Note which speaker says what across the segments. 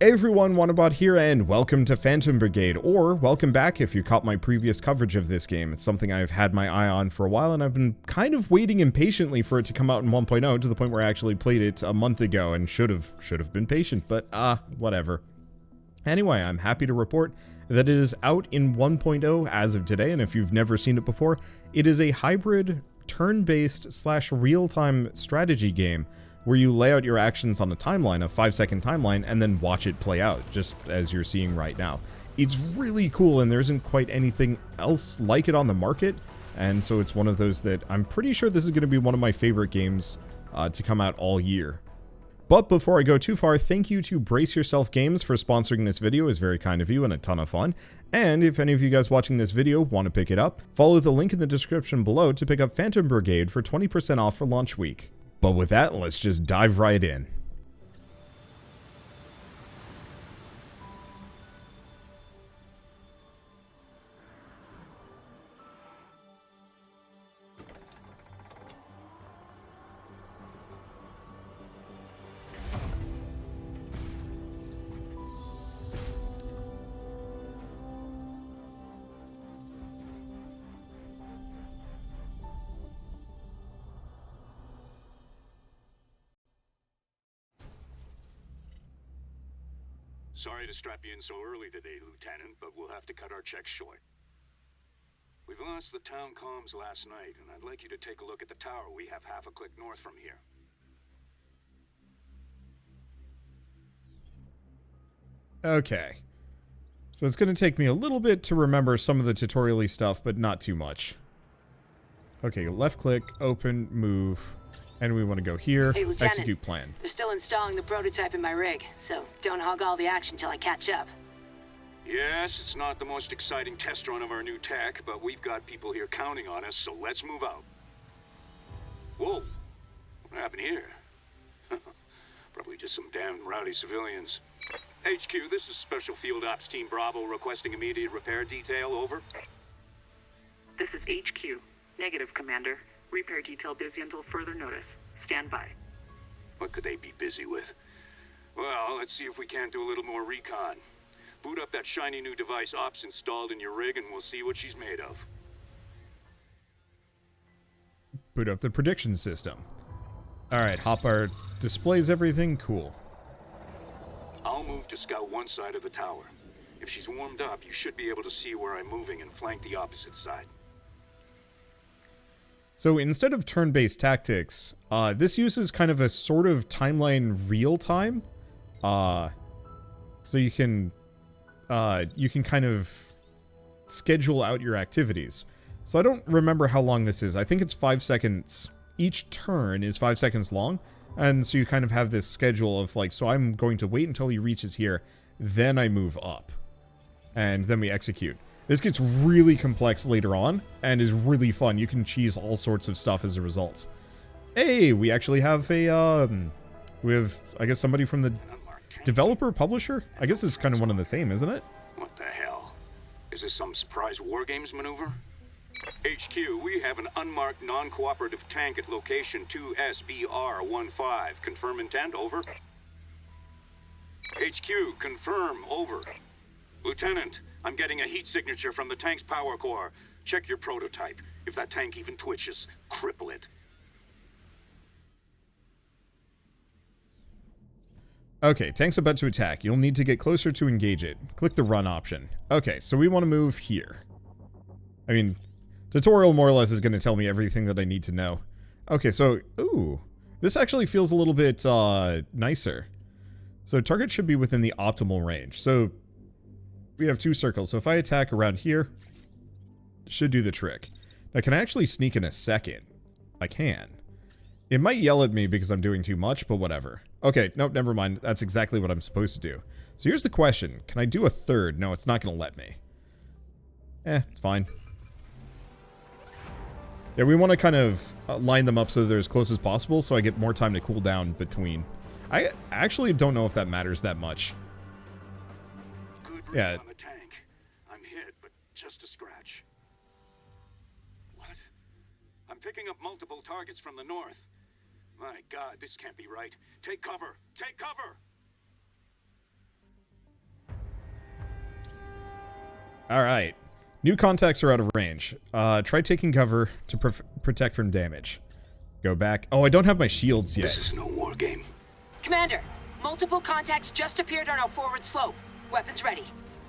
Speaker 1: Hey everyone, Wanderbot here, and welcome to Phantom Brigade, or welcome back if you caught my previous coverage of this game. It's something I've had my eye on for a while, and I've been kind of waiting impatiently for it to come out in 1.0, to the point where I actually played it a month ago, and should have been patient, but whatever. Anyway, I'm happy to report that it is out in 1.0 as of today, and if you've never seen it before, it is a hybrid, turn-based / real-time strategy game where you lay out your actions on a timeline, a 5-second timeline, and then watch it play out, just as you're seeing right now. It's really cool, and there isn't quite anything else like it on the market, and so it's one of those that I'm pretty sure this is going to be one of my favorite games to come out all year. But before I go too far, thank you to Brace Yourself Games for sponsoring this video. It's very kind of you and a ton of fun. And if any of you guys watching this video want to pick it up, follow the link in the description below to pick up Phantom Brigade for 20% off for launch week. But with that, let's just dive right in.
Speaker 2: Sorry to strap you in so early today, Lieutenant, but we'll have to cut our checks short. We've lost the town comms last night, and I'd like you to take a look at the tower we have half a click north from here.
Speaker 1: Okay. So it's going to take me a little bit to remember some of the tutorial-y stuff, but not too much. Okay, left click, open, move, and we want to go here,
Speaker 3: hey, Lieutenant,
Speaker 1: execute plan.
Speaker 3: They're still installing the prototype in my rig, so don't hog all the action till I catch up.
Speaker 2: Yes, it's not the most exciting test run of our new tech, but we've got people here counting on us, so let's move out. Whoa, what happened here? Probably just some damn rowdy civilians. HQ, this is Special Field Ops Team Bravo requesting immediate repair detail, over.
Speaker 4: This is HQ. Negative, Commander. Repair detail busy until further notice. Stand by.
Speaker 2: What could they be busy with? Well, let's see if we can't do a little more recon. Boot up that shiny new device Ops installed in your rig and we'll see what she's made of.
Speaker 1: Boot up the prediction system. Alright, hotbar displays everything, cool.
Speaker 2: I'll move to scout one side of the tower. If she's warmed up, you should be able to see where I'm moving and flank the opposite side.
Speaker 1: So instead of turn-based tactics, this uses kind of a sort of timeline real-time. So you can kind of schedule out your activities. So I don't remember how long this is. I think it's 5 seconds. Each turn is 5 seconds long. And so you kind of have this schedule of like, so I'm going to wait until he reaches here, then I move up. And then we execute. This gets really complex later on, and is really fun. You can cheese all sorts of stuff as a result. Hey, we actually have a, we have, I guess, somebody from the developer, publisher? I guess it's kind of one and the same, isn't it?
Speaker 2: What the hell? Is this some surprise war games maneuver? HQ, we have an unmarked non-cooperative tank at location 2SBR15. Confirm intent, over. HQ, confirm, over. Lieutenant, I'm getting a heat signature from the tank's power core. Check your prototype. If that tank even twitches, cripple it.
Speaker 1: Okay, tank's about to attack. You'll need to get closer to engage it. Click the run option. Okay, so we want to move here. I mean, tutorial more or less is going to tell me everything that I need to know. Okay, so, ooh. This actually feels a little bit, nicer. So target should be within the optimal range. So we have 2 circles, so if I attack around here, it should do the trick. Now, can I actually sneak in a second? I can. It might yell at me because I'm doing too much, but whatever. Okay, nope, never mind. That's exactly what I'm supposed to do. So here's the question. Can I do a third? No, it's not going to let me. It's fine. Yeah, we want to kind of line them up so they're as close as possible, so I get more time to cool down between. I actually don't know if that matters that much. Yeah.
Speaker 2: On the tank. I'm hit, but just a scratch. What? I'm picking up multiple targets from the north. My God, this can't be right. Take cover! Take cover!
Speaker 1: Alright. New contacts are out of range. Try taking cover to protect from damage. Go back. Oh, I don't have my shields yet.
Speaker 2: This is no war game.
Speaker 3: Commander, multiple contacts just appeared on our forward slope. Weapons ready.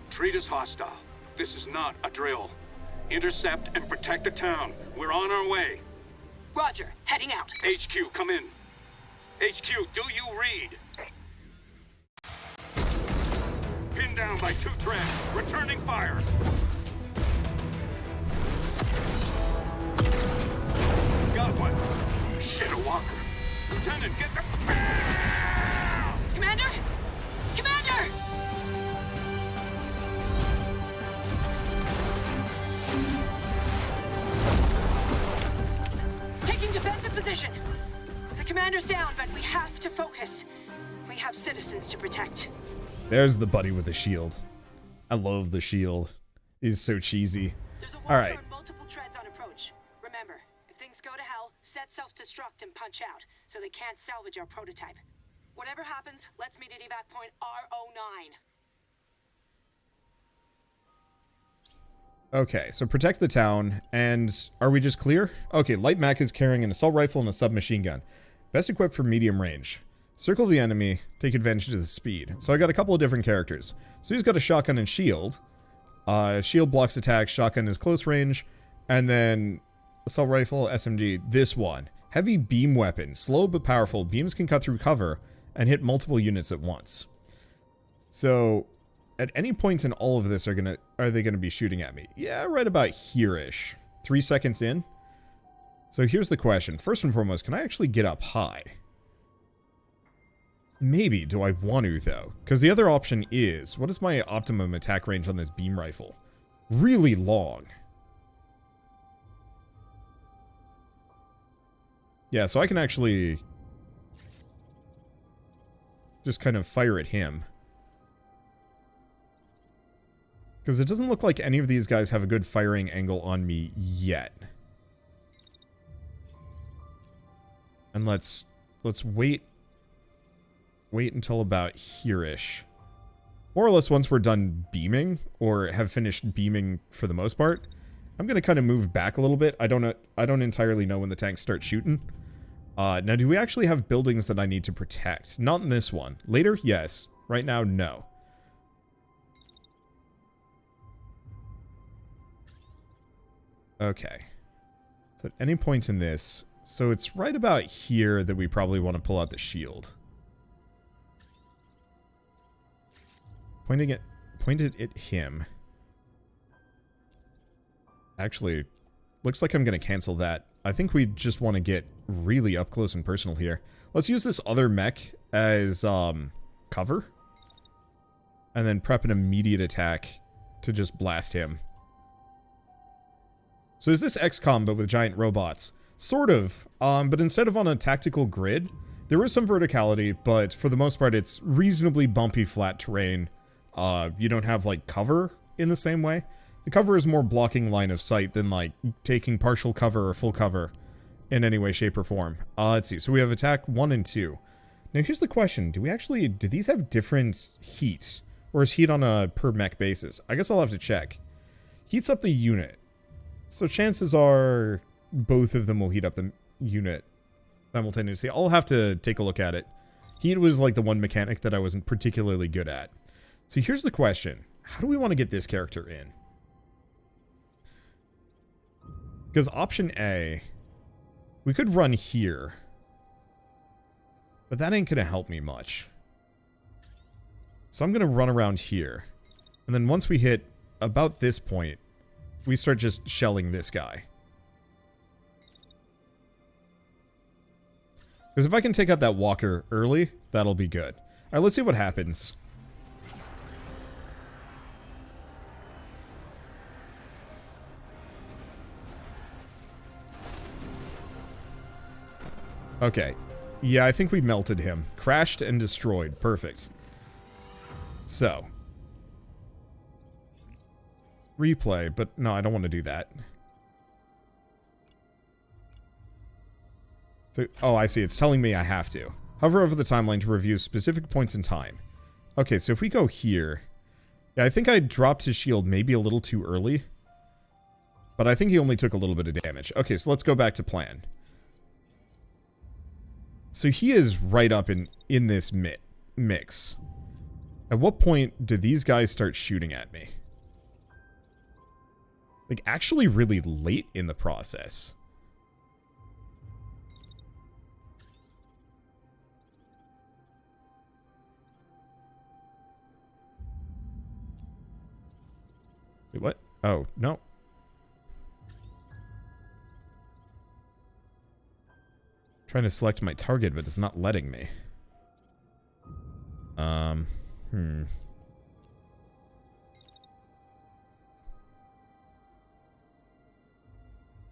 Speaker 2: Treat us hostile. This is not a drill. Intercept and protect the town. We're on our way.
Speaker 3: Roger, heading out.
Speaker 2: HQ, come in. HQ, do you read? Pinned down by 2 treads. Returning fire. Got one. Shit, a walker. Lieutenant, get the...
Speaker 3: Commander? Commander! Taking defensive position. The commander's down, but we have to focus. We have citizens to protect.
Speaker 1: There's the buddy with the shield. I love the shield. He's so cheesy.
Speaker 3: There's a
Speaker 1: All
Speaker 3: walker
Speaker 1: right.
Speaker 3: on multiple treads on approach. Remember, if things go to hell, set self-destruct and punch out, so they can't salvage our prototype. Whatever happens, let's meet at evac point R09.
Speaker 1: Okay, so protect the town, and are we just clear? Okay, light mech is carrying an assault rifle and a submachine gun. Best equipped for medium range. Circle the enemy, take advantage of the speed. So I got a couple of different characters. So he's got a shotgun and shield. Shield blocks attacks, shotgun is close range, and then assault rifle, SMG, this one. Heavy beam weapon, slow but powerful. Beams can cut through cover and hit multiple units at once. So at any point in all of this, are they gonna be shooting at me? Yeah, right about here-ish. 3 seconds in. So here's the question. First and foremost, can I actually get up high? Maybe. Do I want to, though? Because the other option is, what is my optimum attack range on this beam rifle? Really long. Yeah, so I can actually just kind of fire at him. Because it doesn't look like any of these guys have a good firing angle on me yet. And let's wait until about here-ish. More or less once we're done beaming, or have finished beaming for the most part, I'm going to kind of move back a little bit. I don't entirely know when the tanks start shooting. Now, do we actually have buildings that I need to protect? Not in this one. Later, yes. Right now, no. Okay. So at any point in this, so it's right about here that we probably want to pull out the shield. Pointed at him. Actually, looks like I'm going to cancel that. I think we just want to get really up close and personal here. Let's use this other mech as cover. And then prep an immediate attack to just blast him. So is this XCOM but with giant robots? Sort of, but instead of on a tactical grid, there is some verticality, but for the most part it's reasonably bumpy flat terrain. You don't have, like, cover in the same way. The cover is more blocking line of sight than, like, taking partial cover or full cover in any way, shape, or form. Let's see. So we have attack 1 and 2. Now, here's the question. Do these have different heat? Or is heat on a per mech basis? I guess I'll have to check. Heats up the unit. So chances are both of them will heat up the unit simultaneously. I'll have to take a look at it. Heat was, like, the one mechanic that I wasn't particularly good at. So here's the question. How do we want to get this character in? Because option A, we could run here. But that ain't going to help me much. So I'm going to run around here. And then once we hit about this point, we start just shelling this guy. Because if I can take out that walker early, that'll be good. Alright, let's see what happens. Okay. Yeah, I think we melted him. Crashed and destroyed. Perfect. So. Replay, but no, I don't want to do that. So, oh, I see. It's telling me I have to. Hover over the timeline to review specific points in time. Okay, so if we go here, Yeah, I think I dropped his shield maybe a little too early. But I think he only took a little bit of damage. Okay, so let's go back to plan. So he is right up in this mix. At what point do these guys start shooting at me? Like, actually really late in the process. Wait, what? Oh, no. Trying to select my target, but it's not letting me.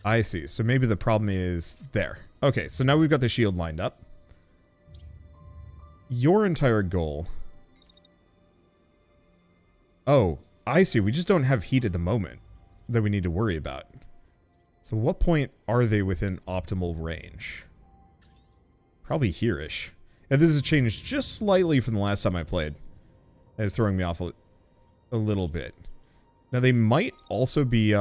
Speaker 1: I see. So maybe the problem is there. Okay, so now we've got the shield lined up. Your entire goal... Oh, I see. We just don't have heat at the moment that we need to worry about. So what point are they within optimal range? Probably here-ish. And this has changed just slightly from the last time I played. It's throwing me off a little bit. Now they might also be,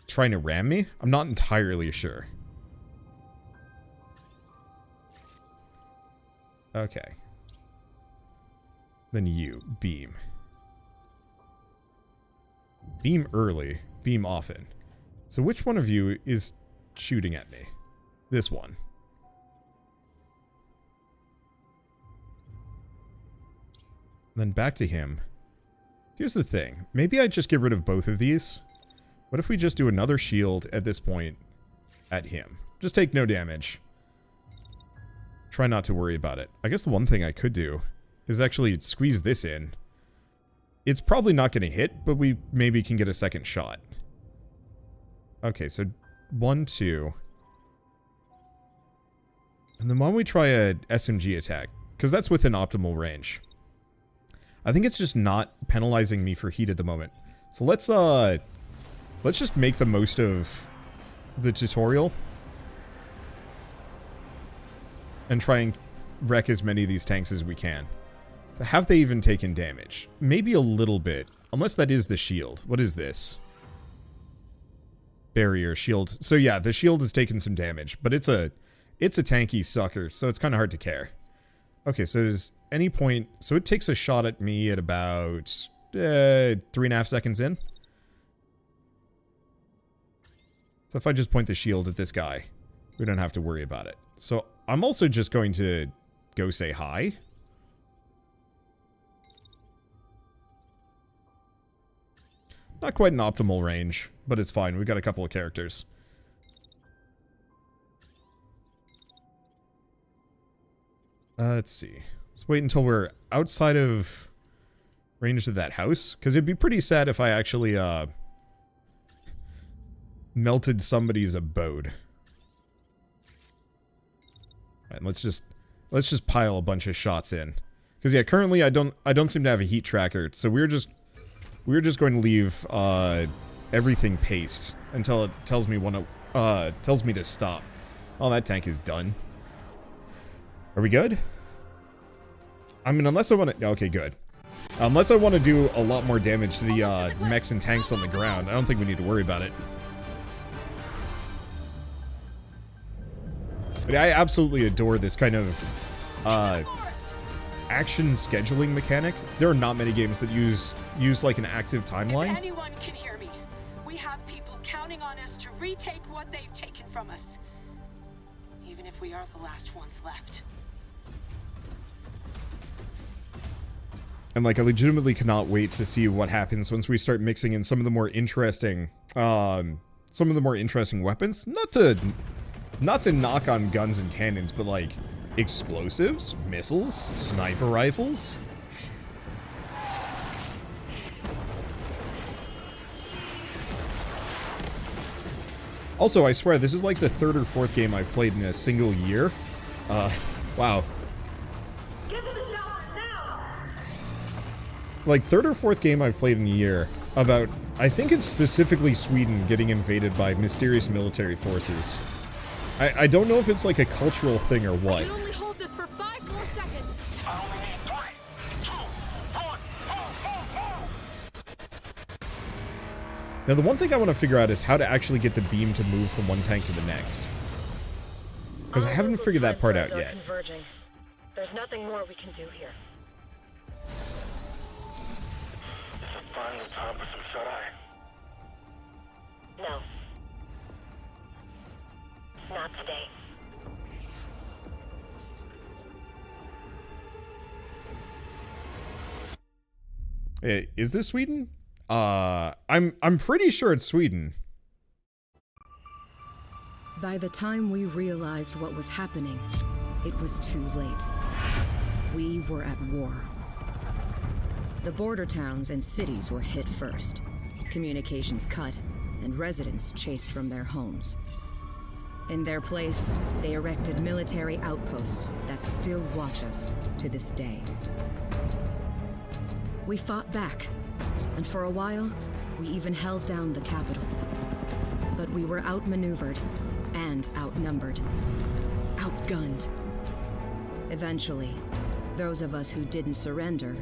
Speaker 1: trying to ram me? I'm not entirely sure. Okay. Then you, beam. Beam early, beam often. So which one of you is shooting at me? This one. Then back to him. Here's the thing. Maybe I just get rid of both of these. What if we just do another shield at this point at him? Just take no damage. Try not to worry about it. I guess the one thing I could do is actually squeeze this in. It's probably not going to hit, but we maybe can get a second shot. Okay, so 1, 2. And then why don't we try a SMG attack? Because that's within optimal range. I think it's just not penalizing me for heat at the moment. So let's just make the most of the tutorial. And try and wreck as many of these tanks as we can. So have they even taken damage? Maybe a little bit. Unless that is the shield. What is this? Barrier, shield. So yeah, the shield has taken some damage. But it's a tanky sucker, so it's kind of hard to care. Okay, so there's any point... So it takes a shot at me at about 3.5 seconds in. So if I just point the shield at this guy, we don't have to worry about it. So I'm also just going to go say hi. Not quite an optimal range, but it's fine. We've got a couple of characters. Let's see. Let's wait until we're outside of range of that house. Because it'd be pretty sad if I actually melted somebody's abode. Alright, let's just pile a bunch of shots in. Because yeah, currently I don't seem to have a heat tracker, so we're just going to leave everything paced until it tells me tells me to stop. Oh, that tank is done. Are we good? I mean, unless I want to... Okay, good. Unless I want to do a lot more damage to the mechs and tanks on the ground, I don't think we need to worry about it. But I absolutely adore this kind of action scheduling mechanic. There are not many games that use like an active timeline.
Speaker 3: If anyone can hear me, we have people counting on us to retake what they've taken from us. Even if we are the last ones left.
Speaker 1: And like, I legitimately cannot wait to see what happens once we start mixing in some of the more interesting weapons. Not to knock on guns and cannons, but like explosives, missiles, sniper rifles. Also, I swear, this is like the 3rd or 4th game I've played in a single year. Wow. Like, 3rd or 4th game I've played in a year about, I think it's specifically Sweden getting invaded by mysterious military forces. I don't know if it's like a cultural thing or what.
Speaker 5: I can only hold this for 5 more seconds.
Speaker 6: I only need 3, 2, 1,
Speaker 1: Now, the one thing I want to figure out is how to actually get the beam to move from one tank to the next. Because I haven't figured that part out yet.
Speaker 5: Converging. There's nothing more we can do here.
Speaker 6: Is it finally time for some shut-eye?
Speaker 5: No. Not today.
Speaker 1: Is this Sweden? I'm pretty sure it's Sweden.
Speaker 7: By the time we realized what was happening, it was too late. We were at war. The border towns and cities were hit first, communications cut, and residents chased from their homes. In their place, they erected military outposts that still watch us to this day. We fought back, and for a while, we even held down the capital. But we were outmaneuvered and outnumbered, outgunned. Eventually, those of us who didn't surrender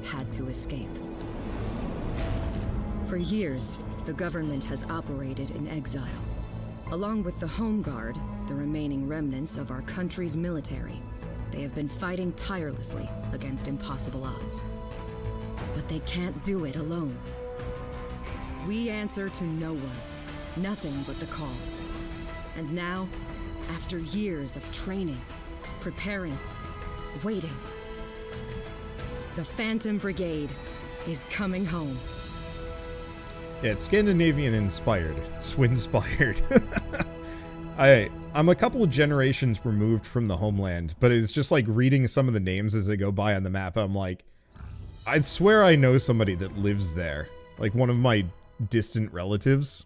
Speaker 7: had to escape. For years, the government has operated in exile. Along with the Home Guard, the remaining remnants of our country's military, they have been fighting tirelessly against impossible odds. But they can't do it alone. We answer to no one, nothing but the call. And now, after years of training, preparing, waiting, the Phantom Brigade is coming home.
Speaker 1: Yeah, it's Scandinavian inspired. Swin-inspired. I'm a couple of generations removed from the homeland, but it's just like reading some of the names as they go by on the map. I'm like, I swear I know somebody that lives there. Like one of my distant relatives.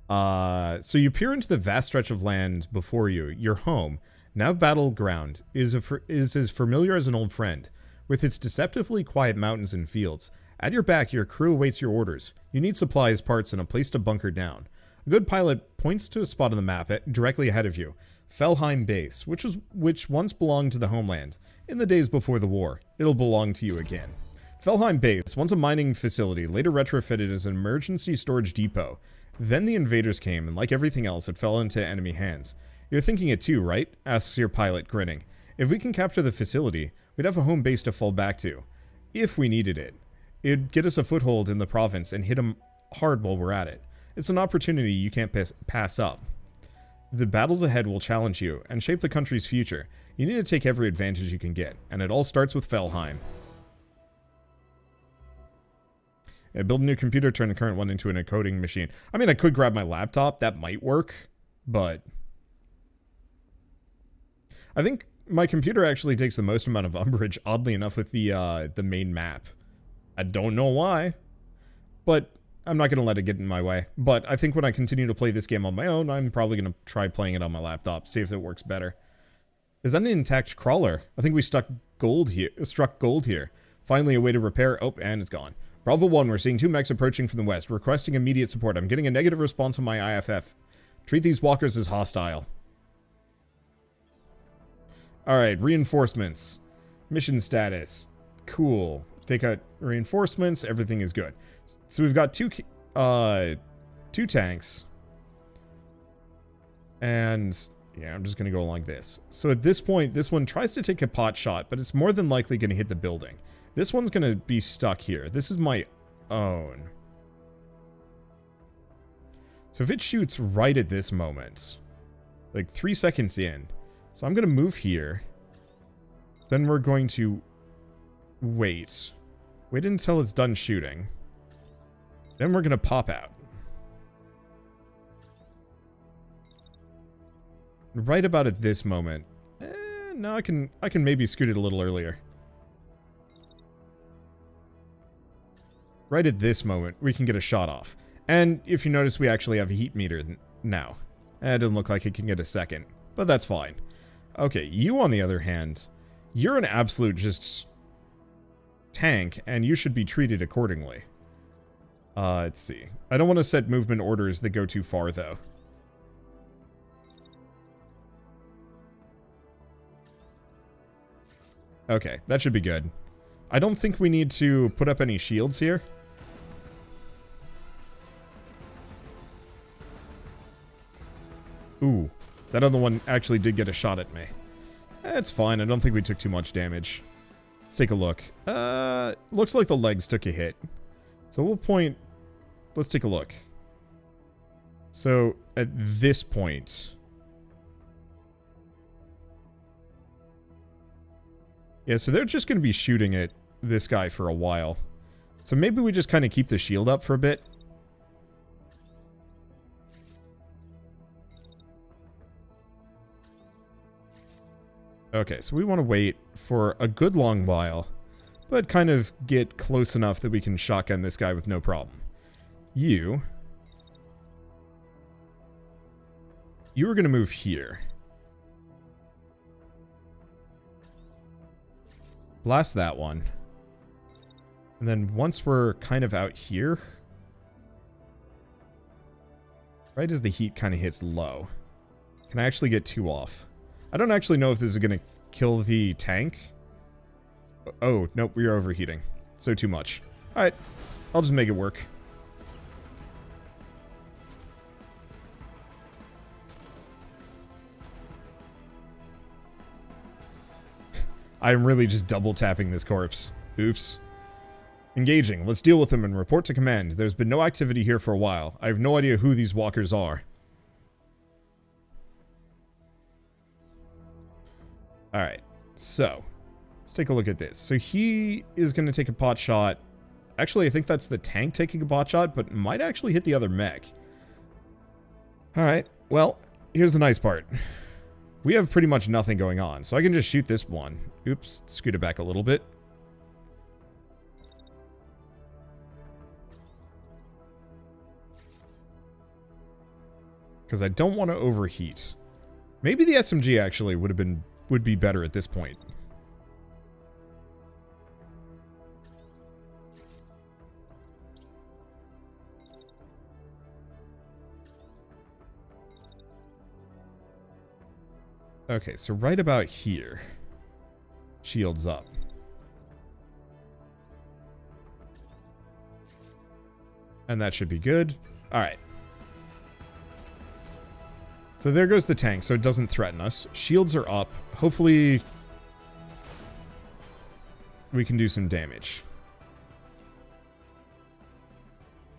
Speaker 1: So you peer into the vast stretch of land before you, your home, now battleground, is as familiar as an old friend. With its deceptively quiet mountains and fields, at your back your crew awaits your orders. You need supplies, parts, and a place to bunker down. A good pilot points to a spot on the map directly ahead of you. Felheim Base, which once belonged to the homeland. In the days before the war, it'll belong to you again. Felheim Base, once a mining facility, later retrofitted as an emergency storage depot. Then the invaders came, and like everything else, it fell into enemy hands. You're thinking it too, right? Asks your pilot, grinning. If we can capture the facility, we'd have a home base to fall back to. If we needed it. It'd get us a foothold in the province and hit them hard while we're at it. It's an opportunity you can't pass up. The battles ahead will challenge you and shape the country's future. You need to take every advantage you can get, and it all starts with Felheim. Yeah, build a new computer, turn the current one into an encoding machine. I mean, I could grab my laptop, that might work, but I think my computer actually takes the most amount of umbrage, oddly enough, with the main map. I don't know why, but I'm not going to let it get in my way. But I think when I continue to play this game on my own, I'm probably going to try playing it on my laptop, see if it works better. Is that an intact crawler? I think we struck gold here. Finally, a way to repair. Oh, and it's gone. Bravo 1, we're seeing 2 mechs approaching from the west, requesting immediate support. I'm getting a negative response on my IFF. Treat these walkers as hostile. Alright, reinforcements. Mission status. Cool. Take out reinforcements, everything is good. So we've got two tanks. And yeah, I'm just going to go along this. So at this point, this one tries to take a pot shot, but it's more than likely going to hit the building. This one's going to be stuck here. This is my own. So if it shoots right at this moment, like 3 seconds in, so I'm going to move here. Then we're going to wait until it's done shooting. Then we're going to pop out. Right about at this moment. No, I can maybe scoot it a little earlier. Right at this moment, we can get a shot off. And if you notice, we actually have a heat meter now. It doesn't look like it can get a second, but that's fine. Okay, you on the other hand, you're an absolute just tank, and you should be treated accordingly. Let's see. I don't want to set movement orders that go too far, though. Okay, that should be good. I don't think we need to put up any shields here. Ooh, that other one actually did get a shot at me. It's fine, I don't think we took too much damage. Let's take a look. Looks like the legs took a hit. So we'll point... Let's take a look. So, at this point... Yeah, so they're just going to be shooting at this guy for a while. So maybe we just kind of keep the shield up for a bit. Okay, so we want to wait for a good long while, but kind of get close enough that we can shotgun this guy with no problem. You are going to move here. Blast that one. And then once we're kind of out here, right as the heat kind of hits low, can I actually get 2 off? I don't actually know if this is going to kill the tank. Oh, nope, we are overheating. So too much. Alright, I'll just make it work. I'm really just double tapping this corpse. Oops. Engaging. Let's deal with them and report to command. There's been no activity here for a while. I have no idea who these walkers are. Alright, so let's take a look at this. So he is going to take a pot shot. Actually, I think that's the tank taking a pot shot, but might actually hit the other mech. Alright, well, here's the nice part. We have pretty much nothing going on, so I can just shoot this one. Oops, scoot it back a little bit. Because I don't want to overheat. Maybe the SMG actually would be better at this point. Okay, so right about here. Shields up. And that should be good. Alright. So there goes the tank, so it doesn't threaten us. Shields are up. Hopefully we can do some damage.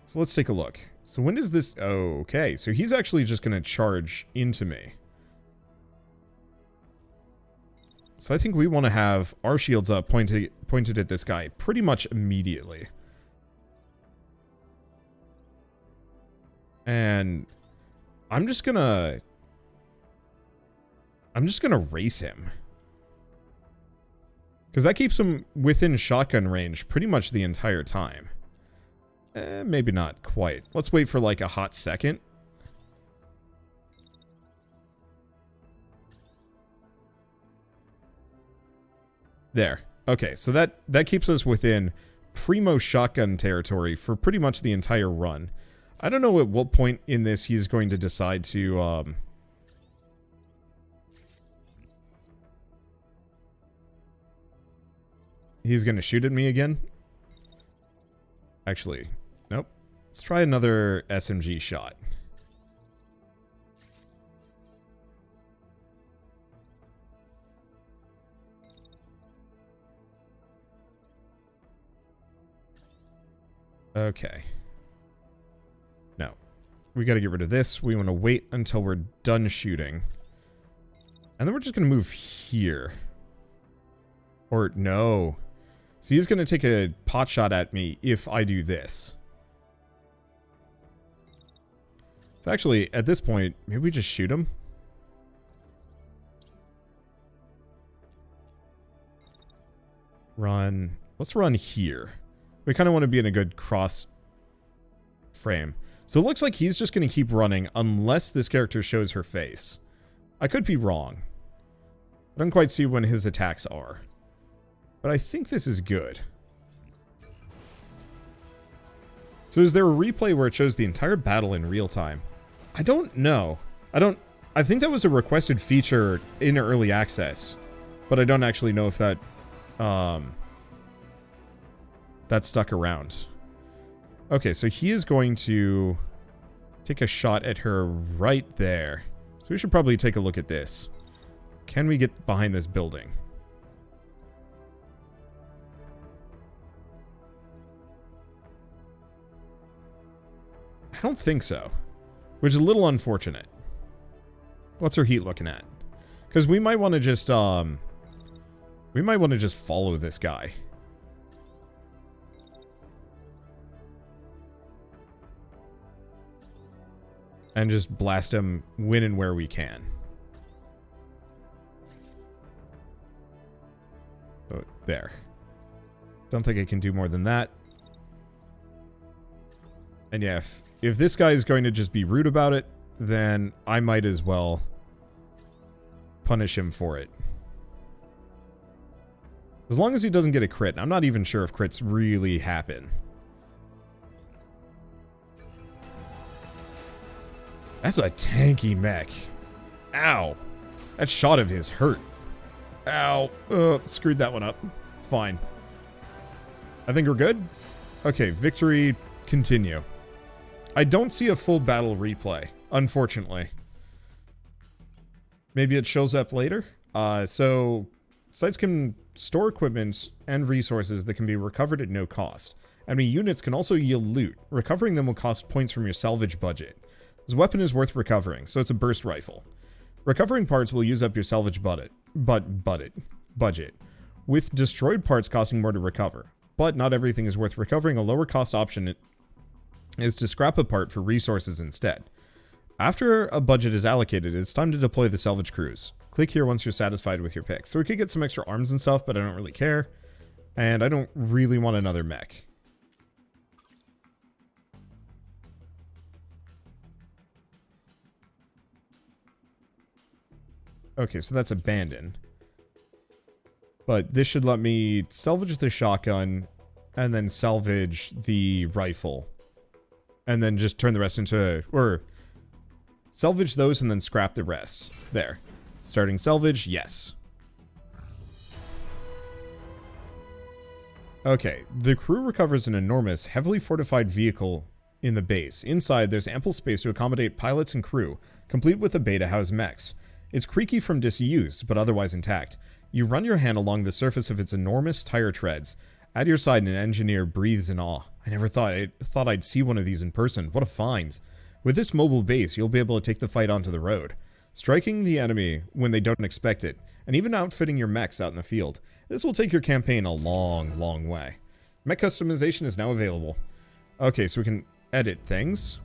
Speaker 1: So let's take a look. So when does this... Oh, okay, so he's actually just going to charge into me. So I think we want to have our shields up pointed at this guy pretty much immediately. And I'm just gonna race him. Because that keeps him within shotgun range pretty much the entire time. Maybe not quite. Let's wait for like a hot second. There. Okay, so that keeps us within primo shotgun territory for pretty much the entire run. I don't know at what point in this he's going to decide to, he's going to shoot at me again. Actually, nope. Let's try another SMG shot. Okay. No. We gotta get rid of this. We want to wait until we're done shooting. And then we're just gonna move here. Or, no. So he's gonna take a pot shot at me if I do this. So actually, at this point, maybe we just shoot him? Run. Let's run here. We kind of want to be in a good cross frame. So it looks like he's just going to keep running unless this character shows her face. I could be wrong. I don't quite see when his attacks are. But I think this is good. So is there a replay where it shows the entire battle in real time? I don't know. I think that was a requested feature in early access. But I don't actually know if that that stuck around. Okay, so he is going to take a shot at her right there. So we should probably take a look at this. Can we get behind this building? I don't think so. Which is a little unfortunate. What's her heat looking at? Because we might want to just, follow this guy. And just blast him when and where we can. Oh, there. Don't think I can do more than that. And yeah, if this guy is going to just be rude about it, then I might as well punish him for it. As long as he doesn't get a crit. I'm not even sure if crits really happen. That's a tanky mech. Ow. That shot of his hurt. Ow. Screwed that one up. It's fine. I think we're good. Okay, victory. Continue. I don't see a full battle replay, unfortunately. Maybe it shows up later. So, sites can store equipment and resources that can be recovered at no cost. Enemy units can also yield loot. Recovering them will cost points from your salvage budget. This weapon is worth recovering, so it's a burst rifle. Recovering parts will use up your salvage budget, with destroyed parts costing more to recover. But not everything is worth recovering. A lower cost option is to scrap a part for resources instead. After a budget is allocated, it's time to deploy the salvage crews. Click here once you're satisfied with your pick. So we could get some extra arms and stuff, but I don't really care. And I don't really want another mech. Okay, so that's abandoned. But this should let me salvage the shotgun and then salvage the rifle. And then just turn the rest into... or salvage those and then scrap the rest. There. Starting salvage, yes. Okay, the crew recovers an enormous, heavily fortified vehicle in the base. Inside, there's ample space to accommodate pilots and crew, complete with a bay to house mechs. It's creaky from disuse, but otherwise intact. You run your hand along the surface of its enormous tire treads. At your side, an engineer breathes in awe. I never thought I'd see one of these in person. What a find. With this mobile base, you'll be able to take the fight onto the road, striking the enemy when they don't expect it, and even outfitting your mechs out in the field. This will take your campaign a long, long way. Mech customization is now available. Okay, so we can edit things.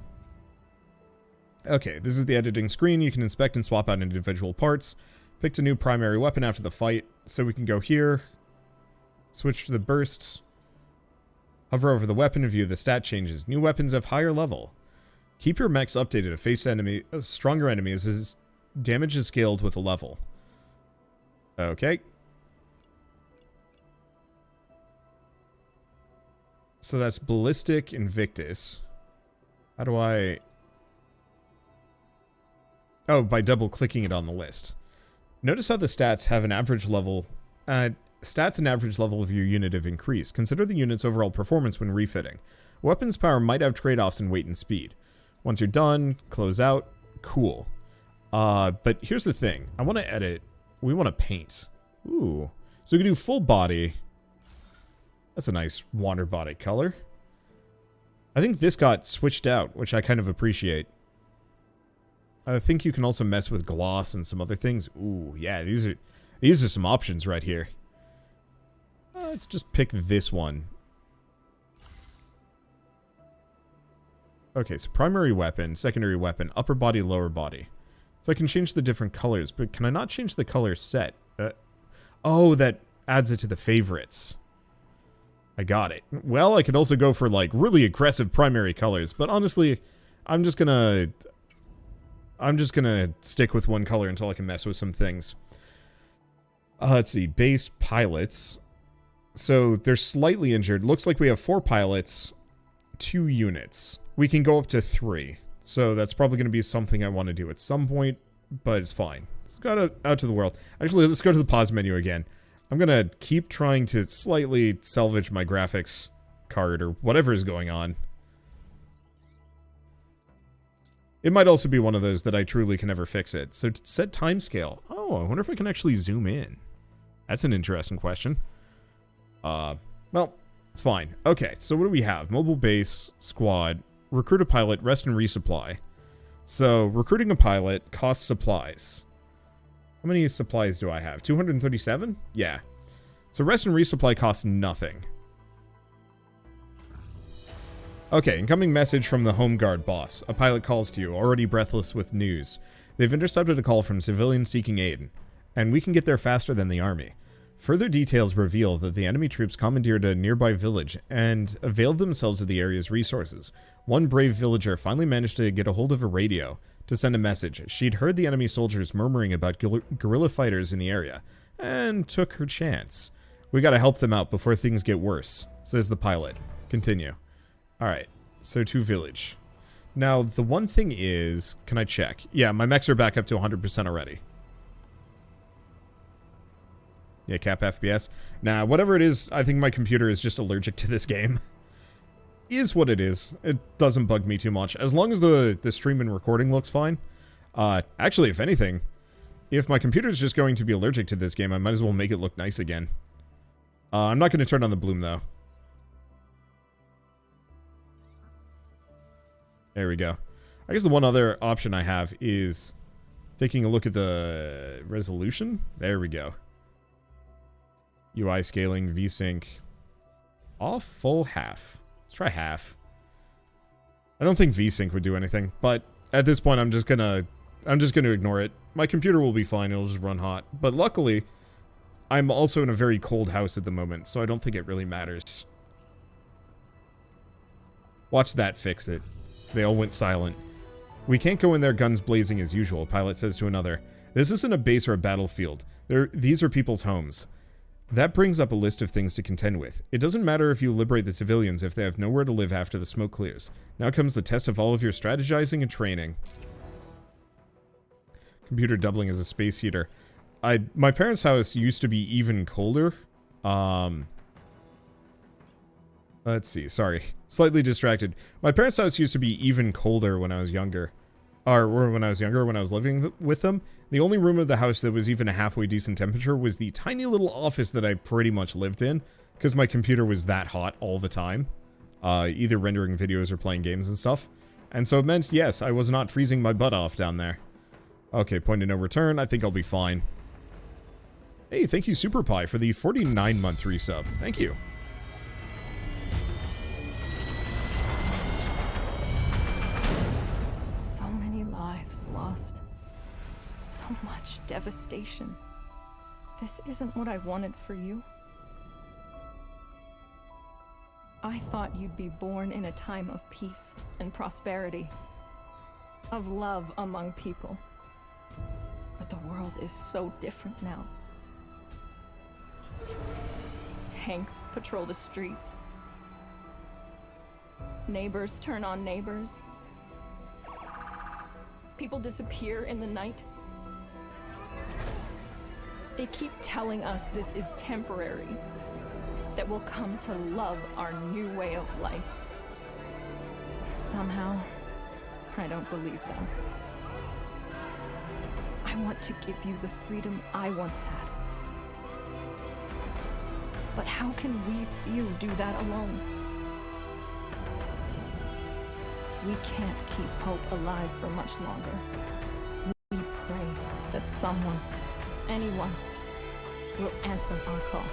Speaker 1: Okay, this is the editing screen. You can inspect and swap out individual parts. Picked a new primary weapon after the fight, so we can go here, switch to the burst, hover over the weapon to view the stat changes. New weapons have higher level. Keep your mechs updated to face stronger enemies as damage is scaled with a level. Okay. So that's Ballistic Invictus. How do I... oh, by double-clicking it on the list. Notice how the stats have an average level... stats and average level of your unit have increased. Consider the unit's overall performance when refitting. Weapons power might have trade-offs in weight and speed. Once you're done, close out. Cool. But here's the thing. I want to edit. We want to paint. Ooh. So we can do full body. That's a nice Wanderbot color. I think this got switched out, which I kind of appreciate. I think you can also mess with gloss and some other things. Ooh, yeah, these are some options right here. Let's just pick this one. Okay, so primary weapon, secondary weapon, upper body, lower body. So I can change the different colors, but can I not change the color set? Oh, that adds it to the favorites. I got it. Well, I could also go for, like, really aggressive primary colors, but honestly, I'm just gonna stick with one color until I can mess with some things. Let's see, base pilots. So they're slightly injured. Looks like we have 4 pilots, 2 units. We can go up to 3. So that's probably going to be something I want to do at some point, but it's fine. Let's go out to the world. Actually, let's go to the pause menu again. I'm gonna keep trying to slightly salvage my graphics card or whatever is going on. It might also be one of those that I truly can never fix it. So set timescale. Oh, I wonder if I can actually zoom in. That's an interesting question. Well, it's fine. Okay, so what do we have? Mobile base, squad, recruit a pilot, rest and resupply. So recruiting a pilot costs supplies. How many supplies do I have? 237? Yeah. So rest and resupply costs nothing. Okay, incoming message from the Home Guard boss. A pilot calls to you, already breathless with news. They've intercepted a call from civilians seeking aid, and we can get there faster than the army. Further details reveal that the enemy troops commandeered a nearby village and availed themselves of the area's resources. One brave villager finally managed to get a hold of a radio to send a message. She'd heard the enemy soldiers murmuring about guerrilla fighters in the area, and took her chance. We gotta help them out before things get worse, says the pilot. Continue. Alright, so to village. Now, the one thing is, can I check? Yeah, my mechs are back up to 100% already. Yeah, cap FPS. Nah, whatever it is, I think my computer is just allergic to this game. Is what it is. It doesn't bug me too much. As long as the stream and recording looks fine. Actually, if anything, if my computer's just going to be allergic to this game, I might as well make it look nice again. I'm not going to turn on the bloom, though. There we go. I guess the one other option I have is taking a look at the resolution. There we go. UI scaling, VSync. Off, full, half. Let's try half. I don't think VSync would do anything, but at this point I'm just gonna ignore it. My computer will be fine, it'll just run hot. But luckily, I'm also in a very cold house at the moment, so I don't think it really matters. Watch that fix it. They all went silent. We can't go in there guns blazing as usual, pilot says to another. This isn't a base or a battlefield. These are people's homes. That brings up a list of things to contend with. It doesn't matter if you liberate the civilians if they have nowhere to live after the smoke clears. Now comes the test of all of your strategizing and training. Computer doubling as a space heater. My parents' house used to be even colder. Let's see, sorry. Slightly distracted. My parents' house used to be even colder when I was younger. Or when I was living with them. The only room of the house that was even a halfway decent temperature was the tiny little office that I pretty much lived in. Because my computer was that hot all the time. Either rendering videos or playing games and stuff. And so it meant, yes, I was not freezing my butt off down there. Okay, point of no return. I think I'll be fine. Hey, thank you Super Pie for the 49-month resub. Thank you.
Speaker 8: Lost. So much devastation. This isn't what I wanted for you. I thought you'd be born in a time of peace and prosperity, of love among people. But the world is so different now. Tanks patrol the streets. Neighbors turn on neighbors. People disappear in the night. They keep telling us this is temporary, that we'll come to love our new way of life. Somehow, I don't believe them. I want to give you the freedom I once had. But how can we few do that alone? We can't keep hope alive for much longer. We pray that someone, anyone, will answer our call.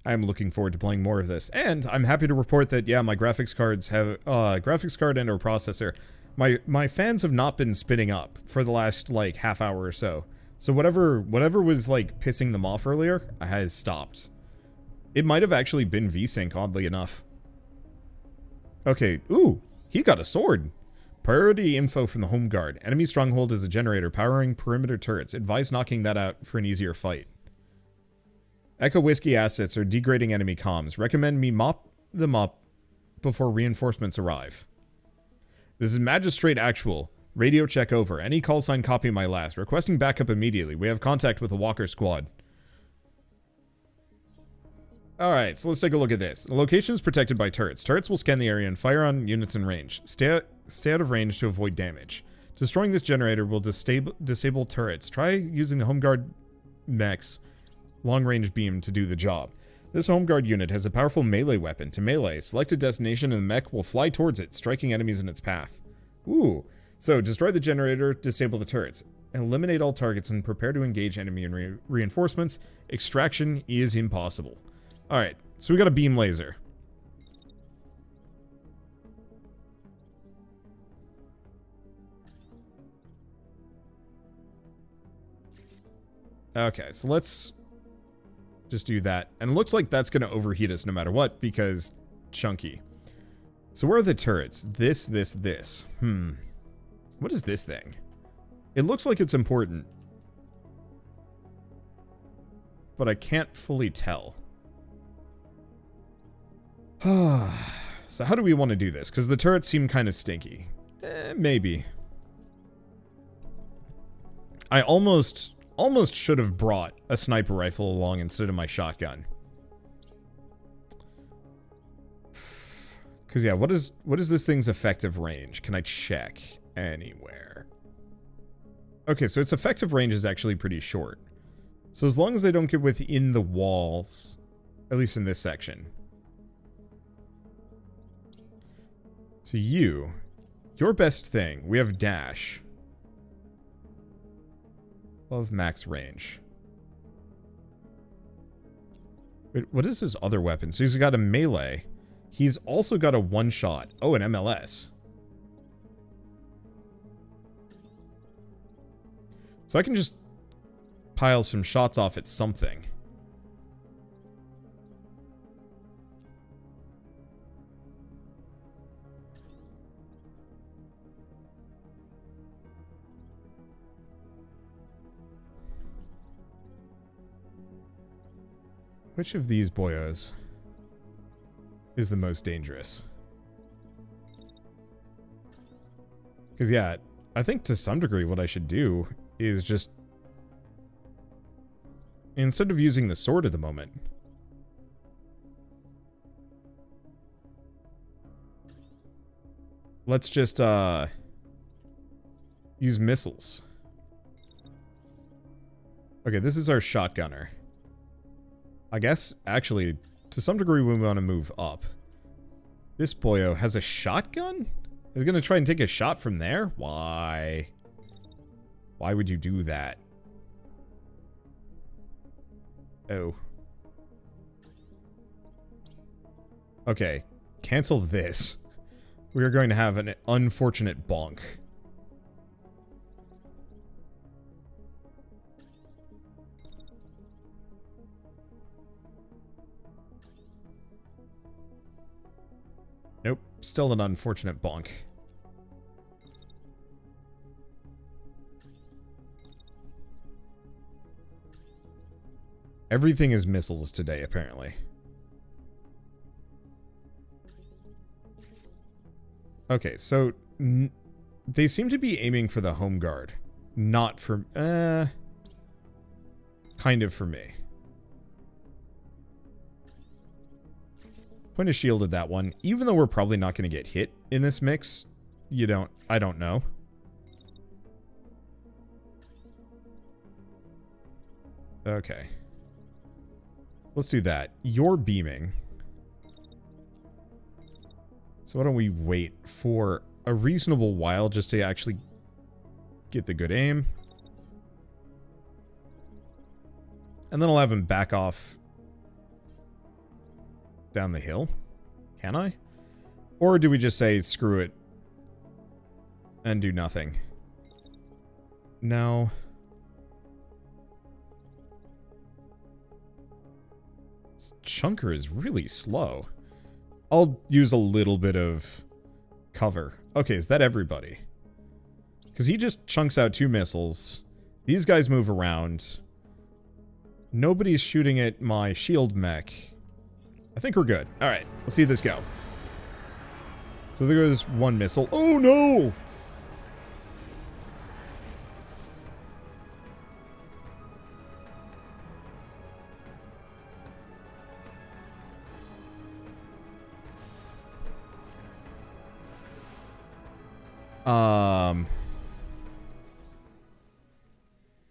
Speaker 1: I'm looking forward to playing more of this, and I'm happy to report that, yeah, my graphics cards have, graphics card and or processor, my fans have not been spinning up for the last, like, half hour or so. So whatever was, like, pissing them off earlier has stopped. It might have actually been VSync, oddly enough. Okay, ooh, he got a sword. Priority info from the home guard. Enemy stronghold is a generator powering perimeter turrets. Advise knocking that out for an easier fight. Echo Whiskey assets are degrading enemy comms. Recommend me mop them up before reinforcements arrive. This is Magistrate Actual. Radio check over. Any call sign copy my last. Requesting backup immediately. We have contact with the Walker squad. Alright, so let's take a look at this. The location is protected by turrets. Turrets will scan the area and fire on units in range. Stay out of range to avoid damage. Destroying this generator will disable turrets. Try using the home guard mechs long-range beam to do the job. This home guard unit has a powerful melee weapon. To melee, select a destination and the mech will fly towards it, striking enemies in its path. Ooh. So, destroy the generator, disable the turrets. Eliminate all targets and prepare to engage enemy and reinforcements. Extraction is impossible. Alright, so we got a beam laser. Okay, so let's just do that. And it looks like that's going to overheat us no matter what, because chunky. So where are the turrets? This. What is this thing? It looks like it's important, but I can't fully tell. So how do we want to do this? Because the turrets seem kind of stinky. Maybe. I almost should have brought a sniper rifle along instead of my shotgun. Because yeah, what is this thing's effective range? Can I check anywhere? Okay, so its effective range is actually pretty short. So as long as they don't get within the walls, at least in this section. So your best thing, we have dash. Above max range. Wait, what is his other weapon? So he's got a melee. He's also got a one-shot. Oh, an MLS. So I can just pile some shots off at something. Which of these boyos is the most dangerous? Because, yeah, I think to some degree what I should do is just, instead of using the sword at the moment, let's just, use missiles. Okay, this is our shotgunner. I guess, actually, to some degree we want to move up. This boyo has a shotgun? He's gonna try and take a shot from there? Why? Why would you do that? Oh. Okay, cancel this. We are going to have an unfortunate bonk. Nope, still an unfortunate bonk. Everything is missiles today, apparently. Okay, so they seem to be aiming for the home guard. Not for... kind of for me. Point of shielded that one. Even though we're probably not going to get hit in this mix, I don't know. Okay. Let's do that. You're beaming. So why don't we wait for a reasonable while just to actually get the good aim. And then I'll have him back off down the hill? Can I? Or do we just say screw it and do nothing? No. This chunker is really slow. I'll use a little bit of Cover. Okay, is that everybody? Because he just chunks out 2 missiles. These guys move around. Nobody's shooting at my shield mech. I think we're good. Alright, let's see this go. So there goes 1 missile. Oh no!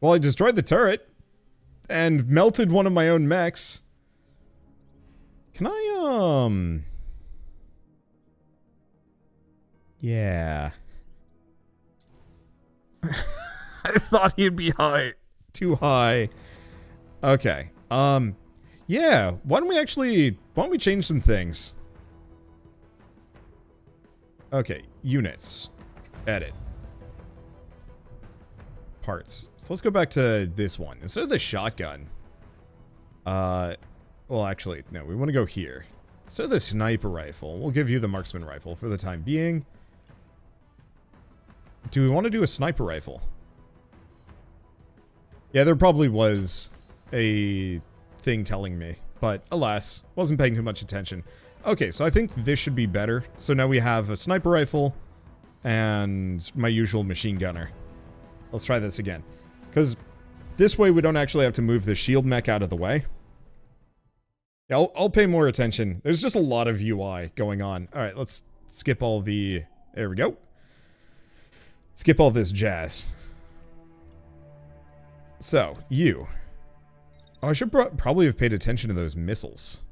Speaker 1: Well, I destroyed the turret and melted one of my own mechs. Can I, yeah. I thought he'd be high. Too high. Okay. Yeah. Why don't we change some things? Okay. Units. Edit. Parts. So let's go back to this one. Instead of the shotgun. Well, actually, no. We want to go here. Instead of the sniper rifle, we'll give you the marksman rifle for the time being. Do we want to do a sniper rifle? Yeah, there probably was a thing telling me. But, alas, wasn't paying too much attention. Okay, so I think this should be better. So now we have a sniper rifle and my usual machine gunner. Let's try this again. Because this way we don't actually have to move the shield mech out of the way. Yeah, I'll pay more attention. There's just a lot of UI going on. Alright, let's skip all the... There we go. Skip all this jazz. So, you. Oh, I should probably have paid attention to those missiles.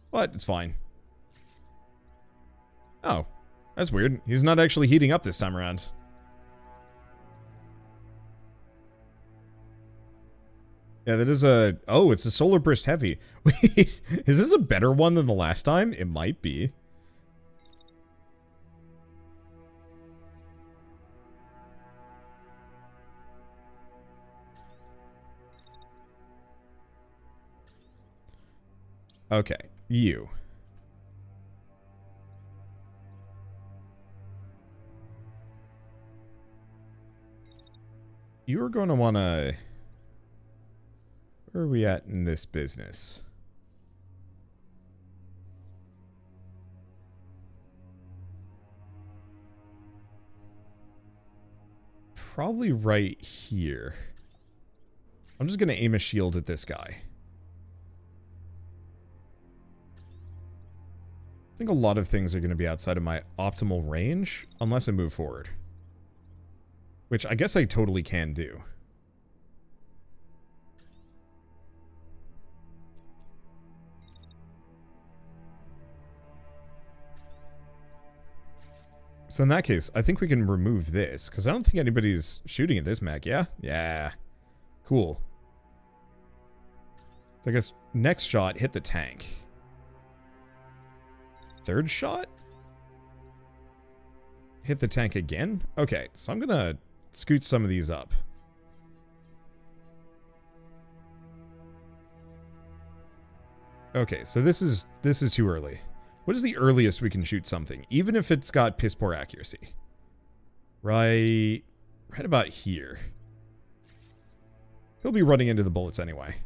Speaker 1: But, it's fine. Oh, that's weird. He's not actually heating up this time around. Yeah, that is a... Oh, it's a Solar Burst Heavy. Wait, is this a better one than the last time? It might be. Okay, you. You are going to want to... Where are we at in this business? Probably right here. I'm just going to aim a shield at this guy. I think a lot of things are going to be outside of my optimal range, unless I move forward. Which I guess I totally can do. So in that case, I think we can remove this, because I don't think anybody's shooting at this mech, yeah? Yeah. Cool. So I guess next shot, hit the tank. Third shot? Hit the tank again? Okay, so I'm gonna scoot some of these up. Okay, so this is too early. What is the earliest we can shoot something, even if it's got piss poor accuracy? Right about here. He'll be running into the bullets anyway.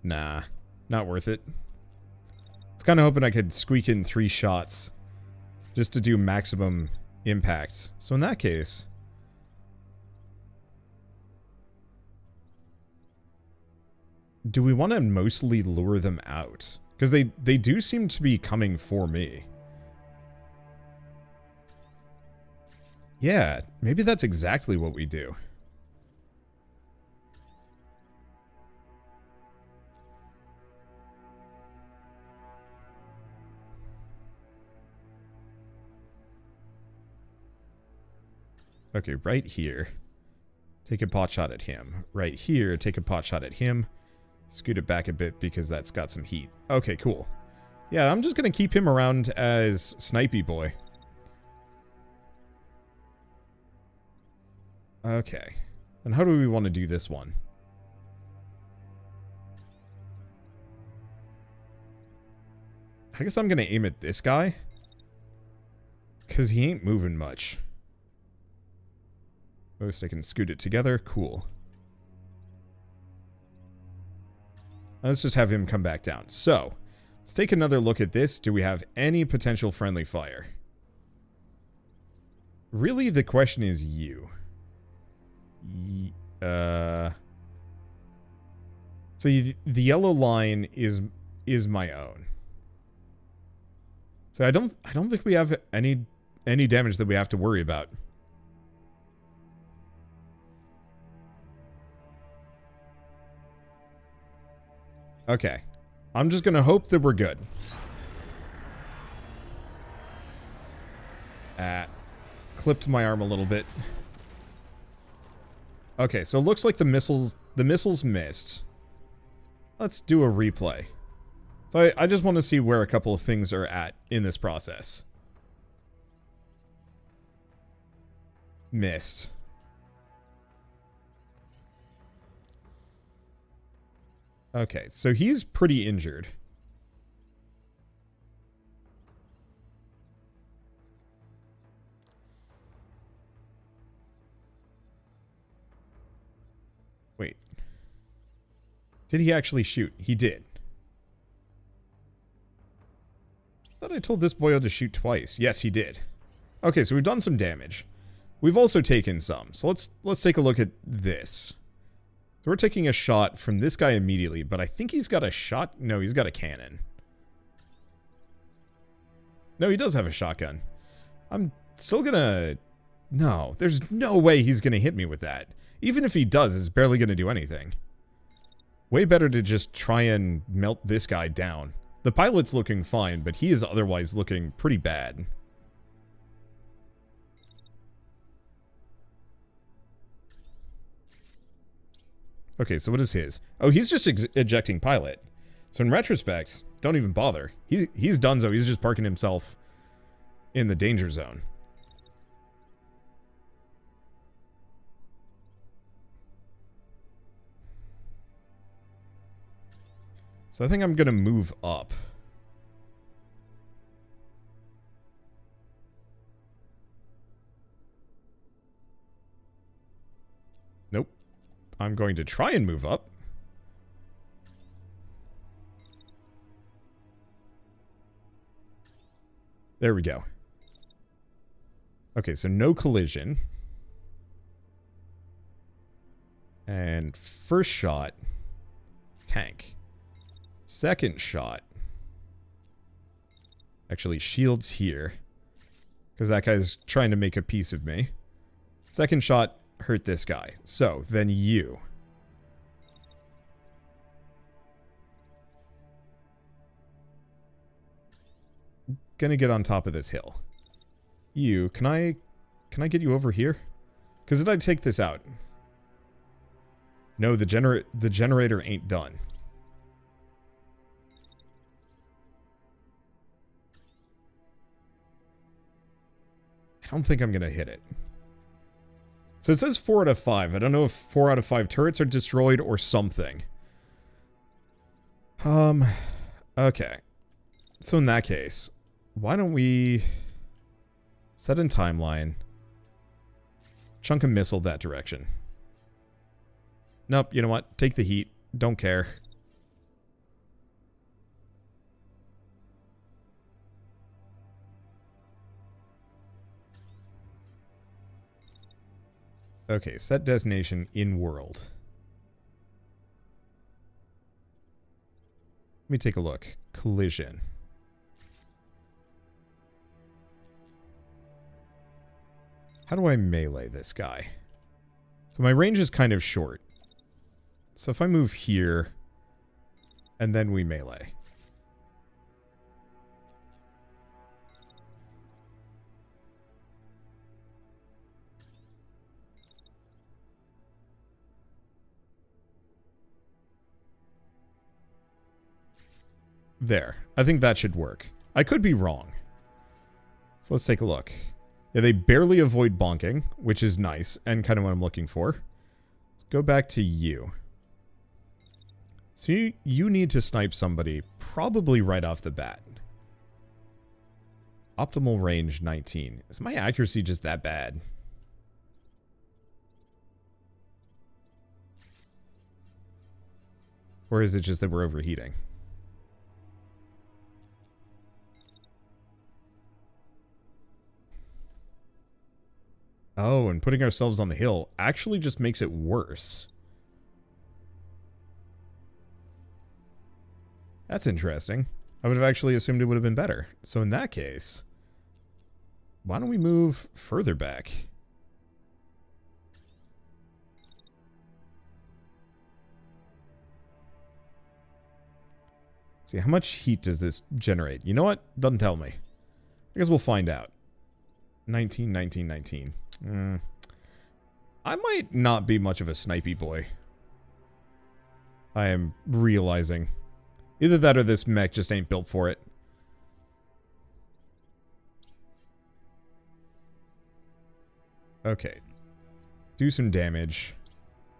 Speaker 1: Nah, not worth it. I was kind of hoping I could squeak in 3 shots just to do maximum impact. So in that case... do we want to mostly lure them out? Because they do seem to be coming for me. Yeah, maybe that's exactly what we do. Okay, right here. Take a pot shot at him. Right here, take a pot shot at him. Scoot it back a bit because that's got some heat. Okay, cool. Yeah, I'm just going to keep him around as Snipey Boy. Okay. And how do we want to do this one? I guess I'm gonna aim at this guy. Because he ain't moving much. Most I can scoot it together. Cool. Let's just have him come back down. So, let's take another look at this. Do we have any potential friendly fire? Really, the question is you. So the yellow line is my own. So I don't think we have any damage that we have to worry about. Okay. I'm just gonna hope that we're good. Clipped my arm a little bit. Okay, so it looks like the missiles missed. Let's do a replay. So I just want to see where a couple of things are at in this process. Missed. Okay, so he's pretty injured. Wait. Did he actually shoot? He did. I thought I told this boyo to shoot twice. Yes, he did. Okay, so we've done some damage. We've also taken some. So let's take a look at this. So we're taking a shot from this guy immediately, but I think he's got a shot. No, he's got a cannon. No, he does have a shotgun. I'm still gonna... No, there's no way he's gonna hit me with that. Even if he does, it's barely gonna do anything. Way better to just try and melt this guy down. The pilot's looking fine, but he is otherwise looking pretty bad. Okay, so what is his? Oh, he's just ejecting pilot. So in retrospect, don't even bother. He's donezo. He's just parking himself in the danger zone. So I think I'm gonna move up. Nope. I'm going to try and move up. There we go. Okay, so no collision. And first shot, tank. Second shot. Actually, shields here. Because that guy's trying to make a piece of me. Second shot hurt this guy. So, then you. Gonna get on top of this hill. You, can I get you over here? Because did I take this out? No, the generator ain't done. I don't think I'm gonna hit it. So it says 4 out of 5. I don't know if 4 out of 5 turrets are destroyed or something. Okay. So in that case, why don't we set in timeline, chunk a missile that direction. Nope, you know what? Take the heat. Don't care. Okay, set destination in world. Let me take a look. Collision. How do I melee this guy? So my range is kind of short. So if I move here, and then we melee. There. I think that should work. I could be wrong. So let's take a look. Yeah, they barely avoid bonking, which is nice, and kind of what I'm looking for. Let's go back to you. So you need to snipe somebody probably right off the bat. Optimal range 19. Is my accuracy just that bad? Or is it just that we're overheating? Oh, and putting ourselves on the hill actually just makes it worse. That's interesting. I would have actually assumed it would have been better. So in that case, why don't we move further back? See, how much heat does this generate? You know what? Doesn't tell me. I guess we'll find out. 19, 19, 19. I might not be much of a snipey boy. I am realizing. Either that or this mech just ain't built for it. Okay. Do some damage.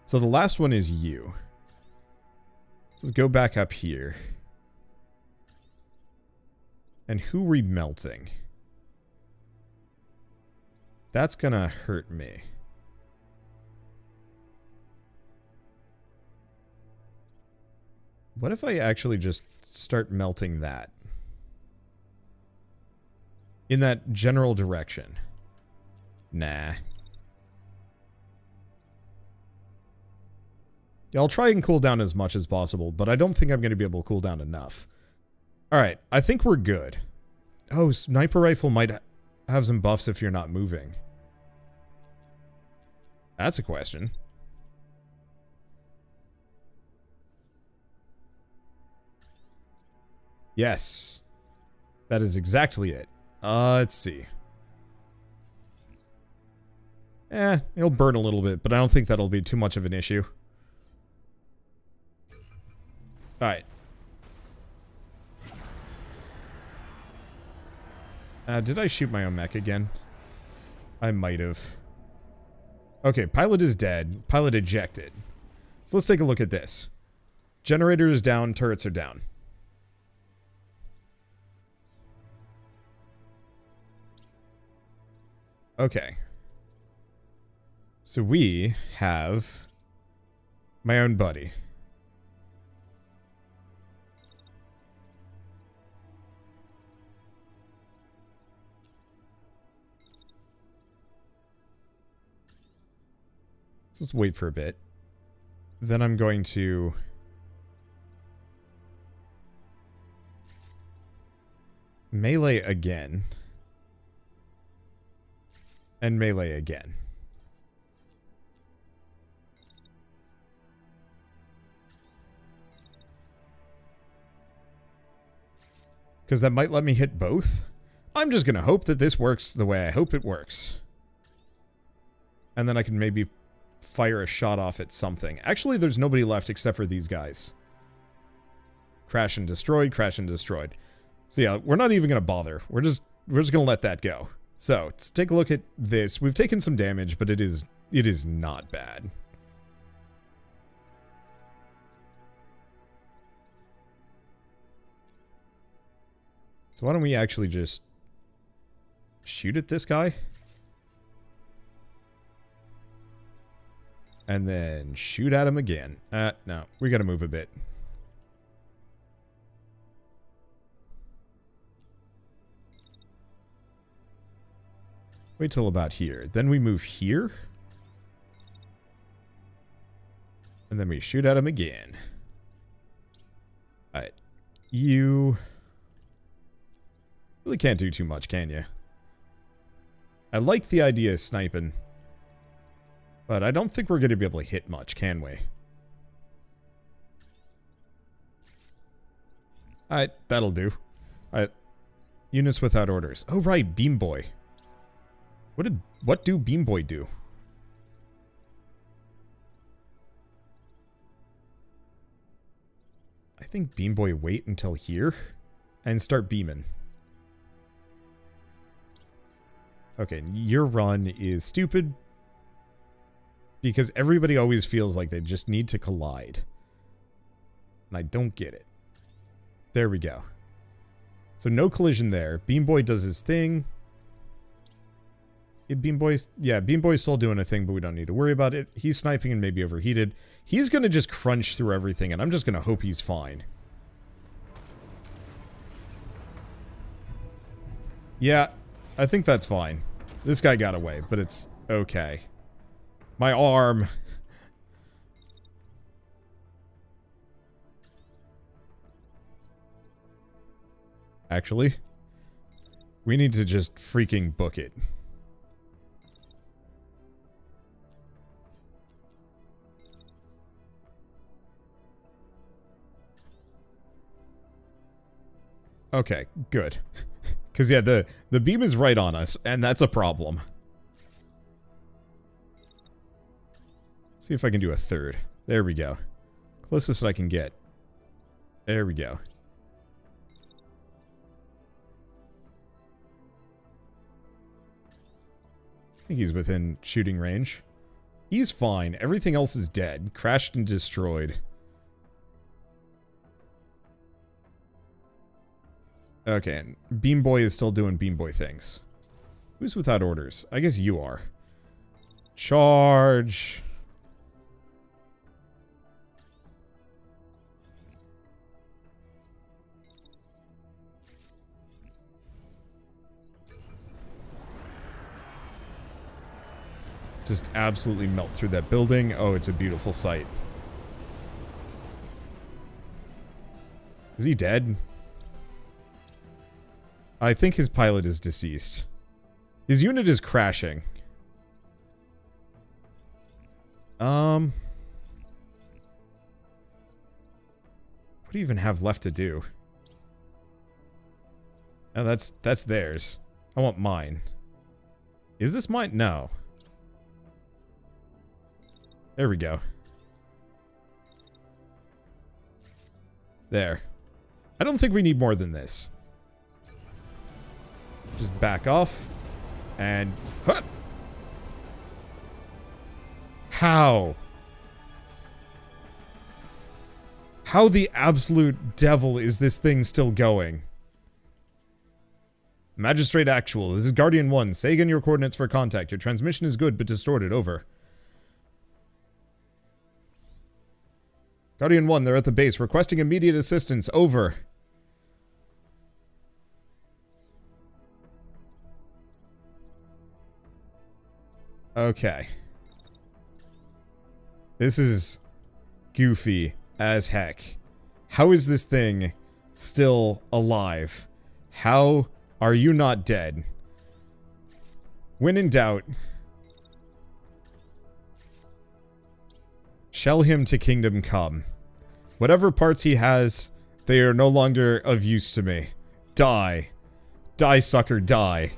Speaker 1: So the last one is you. Let's go back up here. And who we melting? That's gonna hurt me. What if I actually just start melting that? In that general direction. Nah. Yeah, I'll try and cool down as much as possible, but I don't think I'm going to be able to cool down enough. Alright, I think we're good. Oh, sniper rifle might have some buffs if you're not moving. That's a question. Yes. That is exactly it. Let's see. It'll burn a little bit, but I don't think that'll be too much of an issue. Alright. Did I shoot my own mech again? I might have. Okay, pilot is dead. Pilot ejected. So let's take a look at this. Generator is down, turrets are down. Okay. So we have my own buddy. Let's just wait for a bit. Then I'm going to melee again. And melee again. Because that might let me hit both. I'm just going to hope that this works the way I hope it works. And then I can maybe fire a shot off at something. Actually, there's nobody left except for these guys. Crash and destroyed, crash and destroyed. So yeah, we're not even going to bother. We're just going to let that go. So, let's take a look at this. We've taken some damage, but it is not bad. So why don't we actually just shoot at this guy? And then shoot at him again. No, we gotta move a bit. Wait till about here. Then we move here. And then we shoot at him again. Alright. You really can't do too much, can you? I like the idea of sniping. But I don't think we're going to be able to hit much, can we? Alright, that'll do. Alright. Units without orders. Oh right, Beam Boy. What do Beam Boy do? I think Beam Boy wait until here and start beaming. Okay, your run is stupid because everybody always feels like they just need to collide. And I don't get it. There we go. So no collision there. Beam Boy does his thing. Beam Boy's still doing a thing, but we don't need to worry about it. He's sniping and maybe overheated. He's gonna just crunch through everything, and I'm just gonna hope he's fine. Yeah, I think that's fine. This guy got away, but it's okay. My arm. Actually, we need to just freaking book it. Okay, good. Because, yeah, the beam is right on us, and that's a problem. See if I can do a third. There we go. Closest I can get. There we go. I think he's within shooting range. He's fine. Everything else is dead. Crashed and destroyed. Okay, and Beam Boy is still doing Beam Boy things. Who's without orders? I guess you are. Charge. Just absolutely melt through that building. Oh, it's a beautiful sight. Is he dead? I think his pilot is deceased. His unit is crashing. What do you even have left to do? Oh, that's theirs. I want mine. Is this mine? No. There we go. There. I don't think we need more than this. Just back off. And... Huh! How? How the absolute devil is this thing still going? Magistrate Actual, this is Guardian 1. Say again your coordinates for contact. Your transmission is good, but distorted. Over. Guardian 1, they're at the base. Requesting immediate assistance. Over. Okay. This is goofy as heck. How is this thing still alive? How are you not dead? When in doubt, shell him to kingdom come. Whatever parts he has, they are no longer of use to me. Die. Die, sucker, die.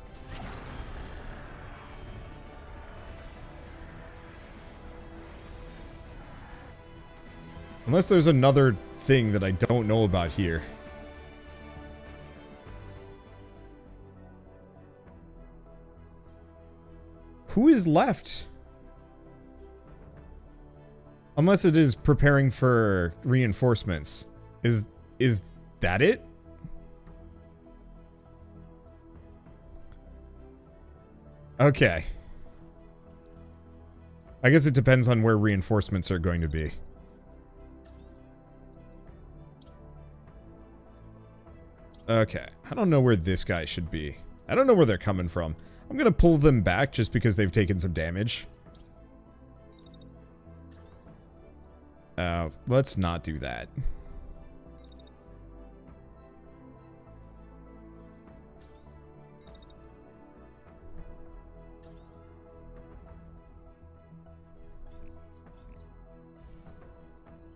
Speaker 1: Unless there's another thing that I don't know about here. Who is left? Unless it is preparing for reinforcements. Is that it? Okay. I guess it depends on where reinforcements are going to be. Okay. I don't know where this guy should be. I don't know where they're coming from. I'm gonna pull them back just because they've taken some damage. Let's not do that.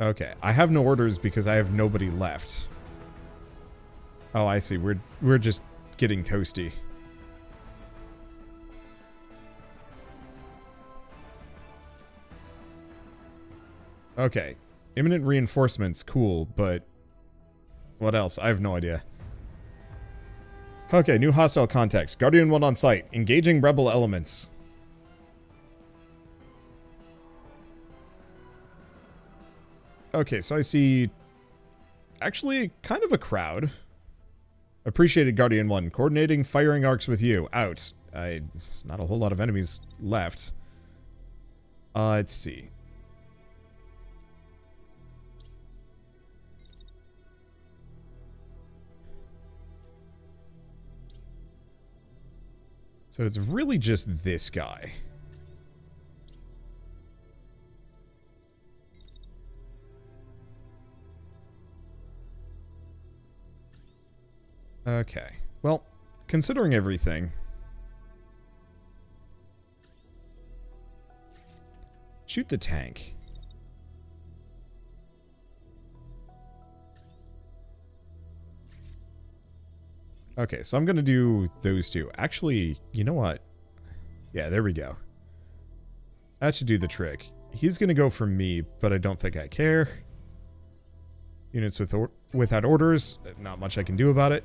Speaker 1: Okay, I have no orders because I have nobody left. Oh, I see. We're just getting toasty. Okay. Imminent reinforcements, cool, but what else? I have no idea. Okay, new hostile context. Guardian 1 on site. Engaging rebel elements. Okay, so I see actually kind of a crowd. Appreciated, Guardian 1. Coordinating firing arcs with you. Out. There's not a whole lot of enemies left. Let's see. So it's really just this guy. Okay. Well, considering everything... Shoot the tank. Okay, so I'm gonna do those two. Actually, you know what? Yeah, there we go. That should do the trick. He's gonna go for me, but I don't think I care. Units without orders. Not much I can do about it.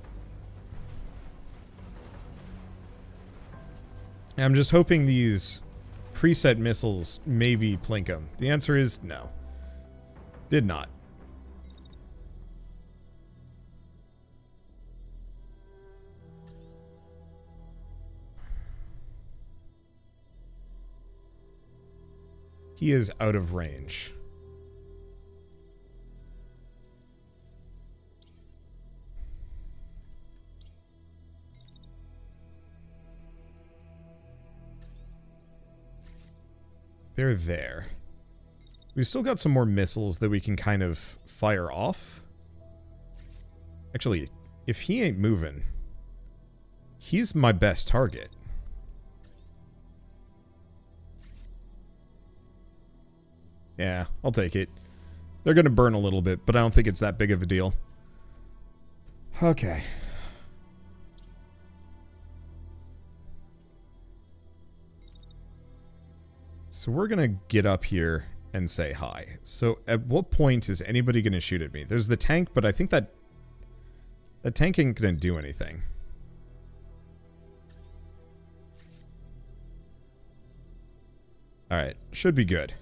Speaker 1: I'm just hoping these preset missiles maybe plink him. The answer is no. Did not. He is out of range. They're there. We've still got some more missiles that we can kind of fire off. Actually, if he ain't moving, he's my best target. Yeah, I'll take it. They're gonna burn a little bit, but I don't think it's that big of a deal. Okay. So we're gonna get up here and say hi. So at what point is anybody gonna shoot at me? There's the tank, but I think that tank ain't gonna do anything. Alright, should be good.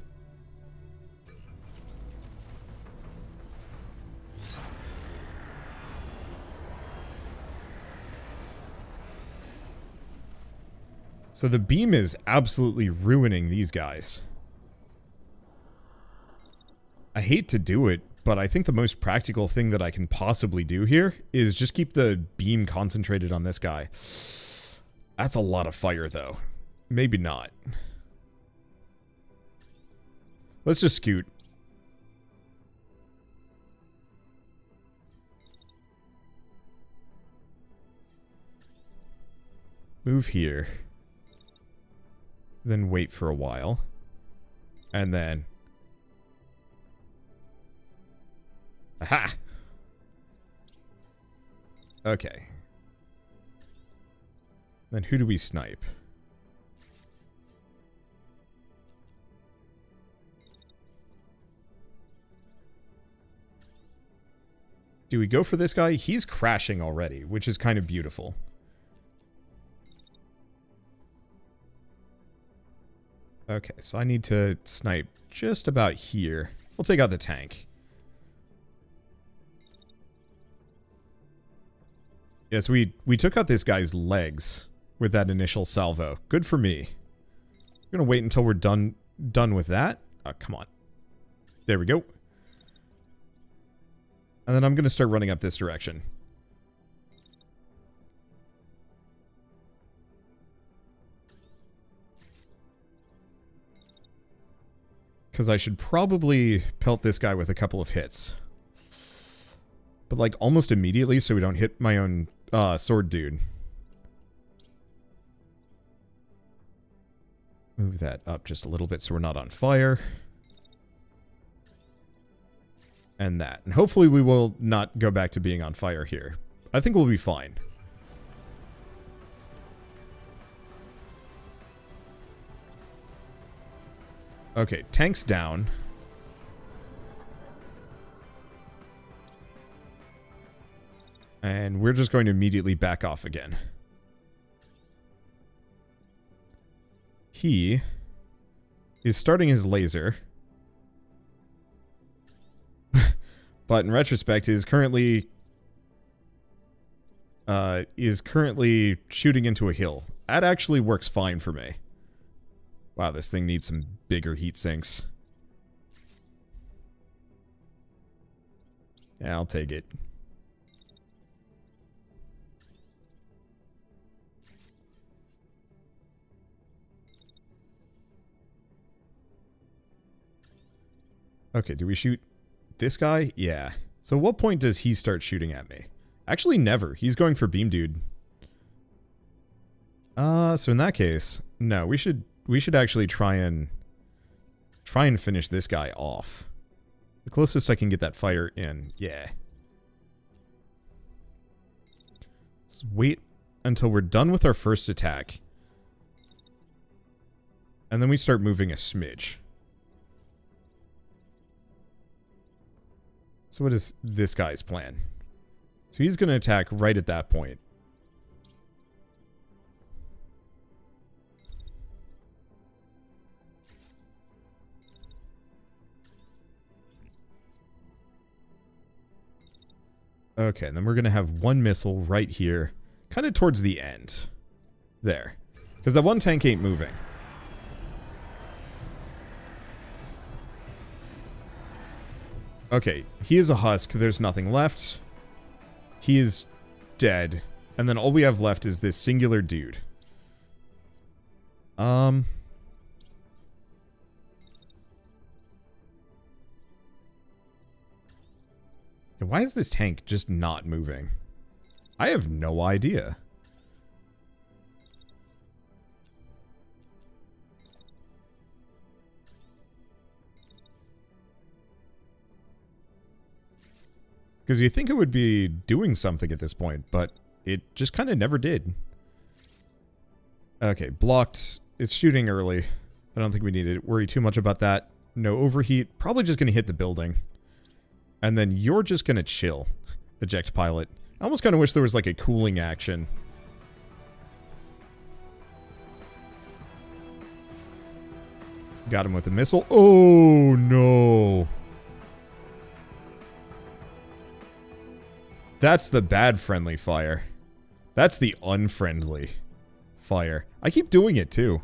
Speaker 1: So the beam is absolutely ruining these guys. I hate to do it, but I think the most practical thing that I can possibly do here is just keep the beam concentrated on this guy. That's a lot of fire, though. Maybe not. Let's just scoot. Move here. Then wait for a while. And then... Aha! Okay. Then who do we snipe? Do we go for this guy? He's crashing already, which is kind of beautiful. Okay, so I need to snipe just about here. We'll take out the tank. Yes, we took out this guy's legs with that initial salvo. Good for me. We're gonna wait until we're done with that. Oh, come on. There we go. And then I'm gonna start running up this direction. Because I should probably pelt this guy with a couple of hits. But like almost immediately so we don't hit my own sword dude. Move that up just a little bit so we're not on fire. And that. And hopefully we will not go back to being on fire here. I think we'll be fine. Okay, tank's down. And we're just going to immediately back off again. He is starting his laser. But in retrospect is currently is currently shooting into a hill. That actually works fine for me. Wow, this thing needs some bigger heat sinks. Yeah, I'll take it. Okay, do we shoot this guy? Yeah. So what point does he start shooting at me? Actually, never. He's going for beam dude. So in that case, no, we should actually try and finish this guy off. The closest I can get that fire in. Yeah. Let's wait until we're done with our first attack. And then we start moving a smidge. So what is this guy's plan? So he's going to attack right at that point. Okay, and then we're going to have one missile right here, kind of towards the end. There. Because that one tank ain't moving. Okay, he is a husk. There's nothing left. He is dead. And then all we have left is this singular dude. Why is this tank just not moving? I have no idea. Because you think it would be doing something at this point, but it just kind of never did. Okay, blocked. It's shooting early. I don't think we need to worry too much about that. No overheat. Probably just going to hit the building. And then you're just going to chill. Eject pilot. I almost kind of wish there was like a cooling action. Got him with a missile. Oh, no. That's the bad friendly fire. That's the unfriendly fire. I keep doing it too.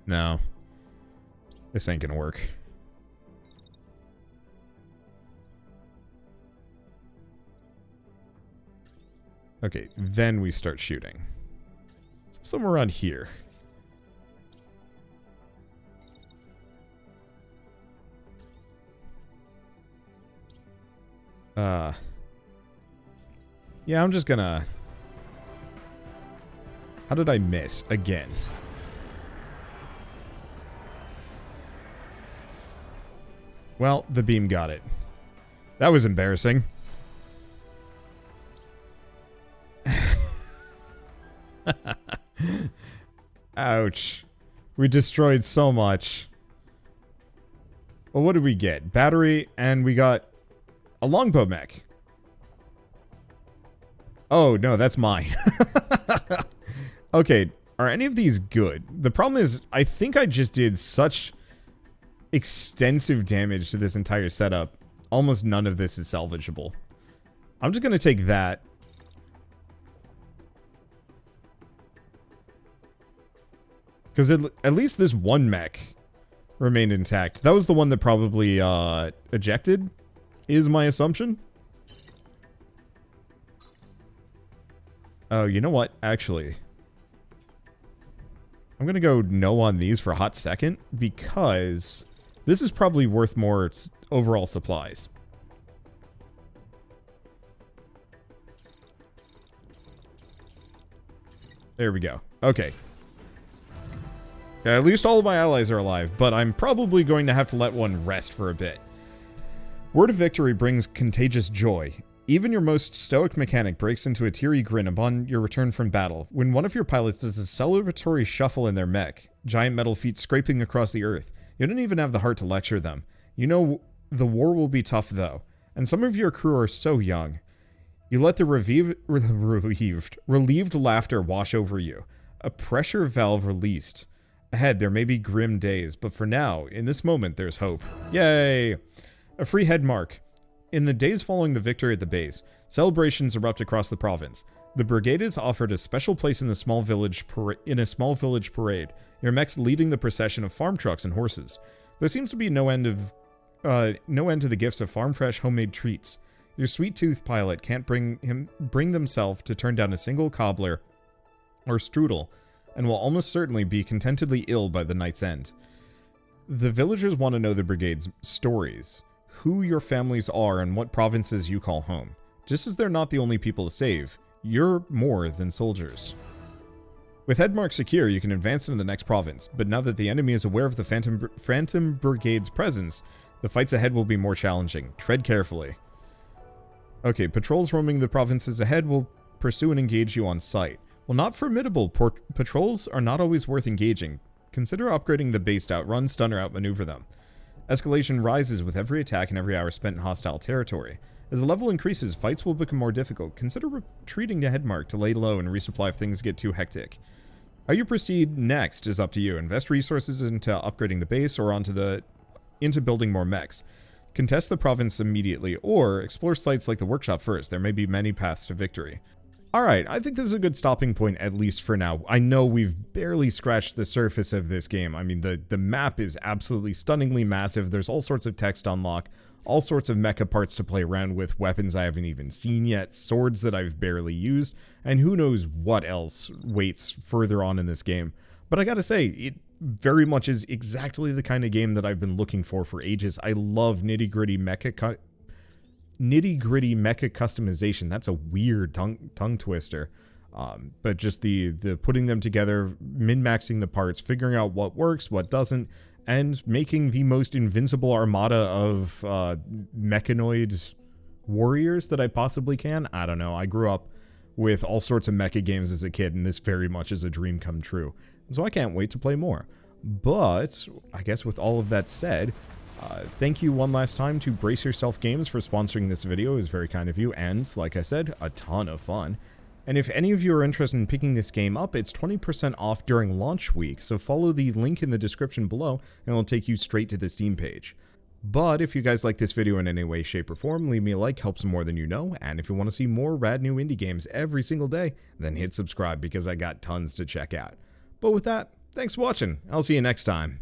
Speaker 1: No. This ain't gonna work. Okay, then we start shooting. So somewhere around here. Yeah, I'm just gonna... How did I miss again? Well, the beam got it. That was embarrassing. Ouch. We destroyed so much. Well, what did we get? Battery, and we got a longbow mech. Oh, no, that's mine. Okay, are any of these good? The problem is, I think I just did such extensive damage to this entire setup. Almost none of this is salvageable. I'm just going to take that. Because at least this one mech remained intact. That was the one that probably ejected, is my assumption. Oh, you know what? Actually, I'm going to go no on these for a hot second, because this is probably worth more overall supplies. There we go. Okay. Yeah, at least all of my allies are alive, but I'm probably going to have to let one rest for a bit. Word of victory brings contagious joy. Even your most stoic mechanic breaks into a teary grin upon your return from battle. When one of your pilots does a celebratory shuffle in their mech, giant metal feet scraping across the earth, you don't even have the heart to lecture them. You know the war will be tough, though, and some of your crew are so young. You let the relieved laughter wash over you. A pressure valve released. Ahead, there may be grim days, but for now, in this moment, there's hope. Yay! A free head mark. In the days following the victory at the base, celebrations erupt across the province. The Brigade is offered a special place in a small village parade. Your mechs leading the procession of farm trucks and horses. There seems to be no end to the gifts of farm fresh homemade treats. Your sweet tooth pilot can't bring themselves to turn down a single cobbler or strudel, and will almost certainly be contentedly ill by the night's end. The villagers want to know the Brigade's stories, who your families are, and what provinces you call home. Just as they're not the only people to save, you're more than soldiers. With Headmark secure, you can advance into the next province, but now that the enemy is aware of the Phantom Brigade's presence, the fights ahead will be more challenging. Tread carefully. Okay, patrols roaming the provinces ahead will pursue and engage you on sight. While not formidable, patrols are not always worth engaging. Consider upgrading the base to outrun, stun, or outmaneuver them. Escalation rises with every attack and every hour spent in hostile territory. As the level increases, fights will become more difficult. Consider retreating to Headmark to lay low and resupply if things get too hectic. How you proceed next is up to you. Invest resources into upgrading the base or into building more mechs. Contest the province immediately, or explore sites like the workshop first. There may be many paths to victory. Alright, I think this is a good stopping point, at least for now. I know we've barely scratched the surface of this game. I mean, the map is absolutely stunningly massive. There's all sorts of text to unlock, all sorts of mecha parts to play around with, weapons I haven't even seen yet, swords that I've barely used, and who knows what else waits further on in this game. But I gotta say, it very much is exactly the kind of game that I've been looking for ages. I love nitty-gritty mecha customization. That's a weird tongue twister. But just the putting them together, min-maxing the parts, figuring out what works, what doesn't, and making the most invincible armada of mechanoid warriors that I possibly can. I don't know. I grew up with all sorts of mecha games as a kid, and this very much is a dream come true. And so I can't wait to play more. But I guess with all of that said, thank you one last time to Brace Yourself Games for sponsoring this video. It was very kind of you, and like I said, a ton of fun. And if any of you are interested in picking this game up, it's 20% off during launch week, so follow the link in the description below, and it'll take you straight to the Steam page. But if you guys like this video in any way, shape, or form, leave me a like, helps more than you know, and if you want to see more rad new indie games every single day, then hit subscribe because I got tons to check out. But with that, thanks for watching, I'll see you next time.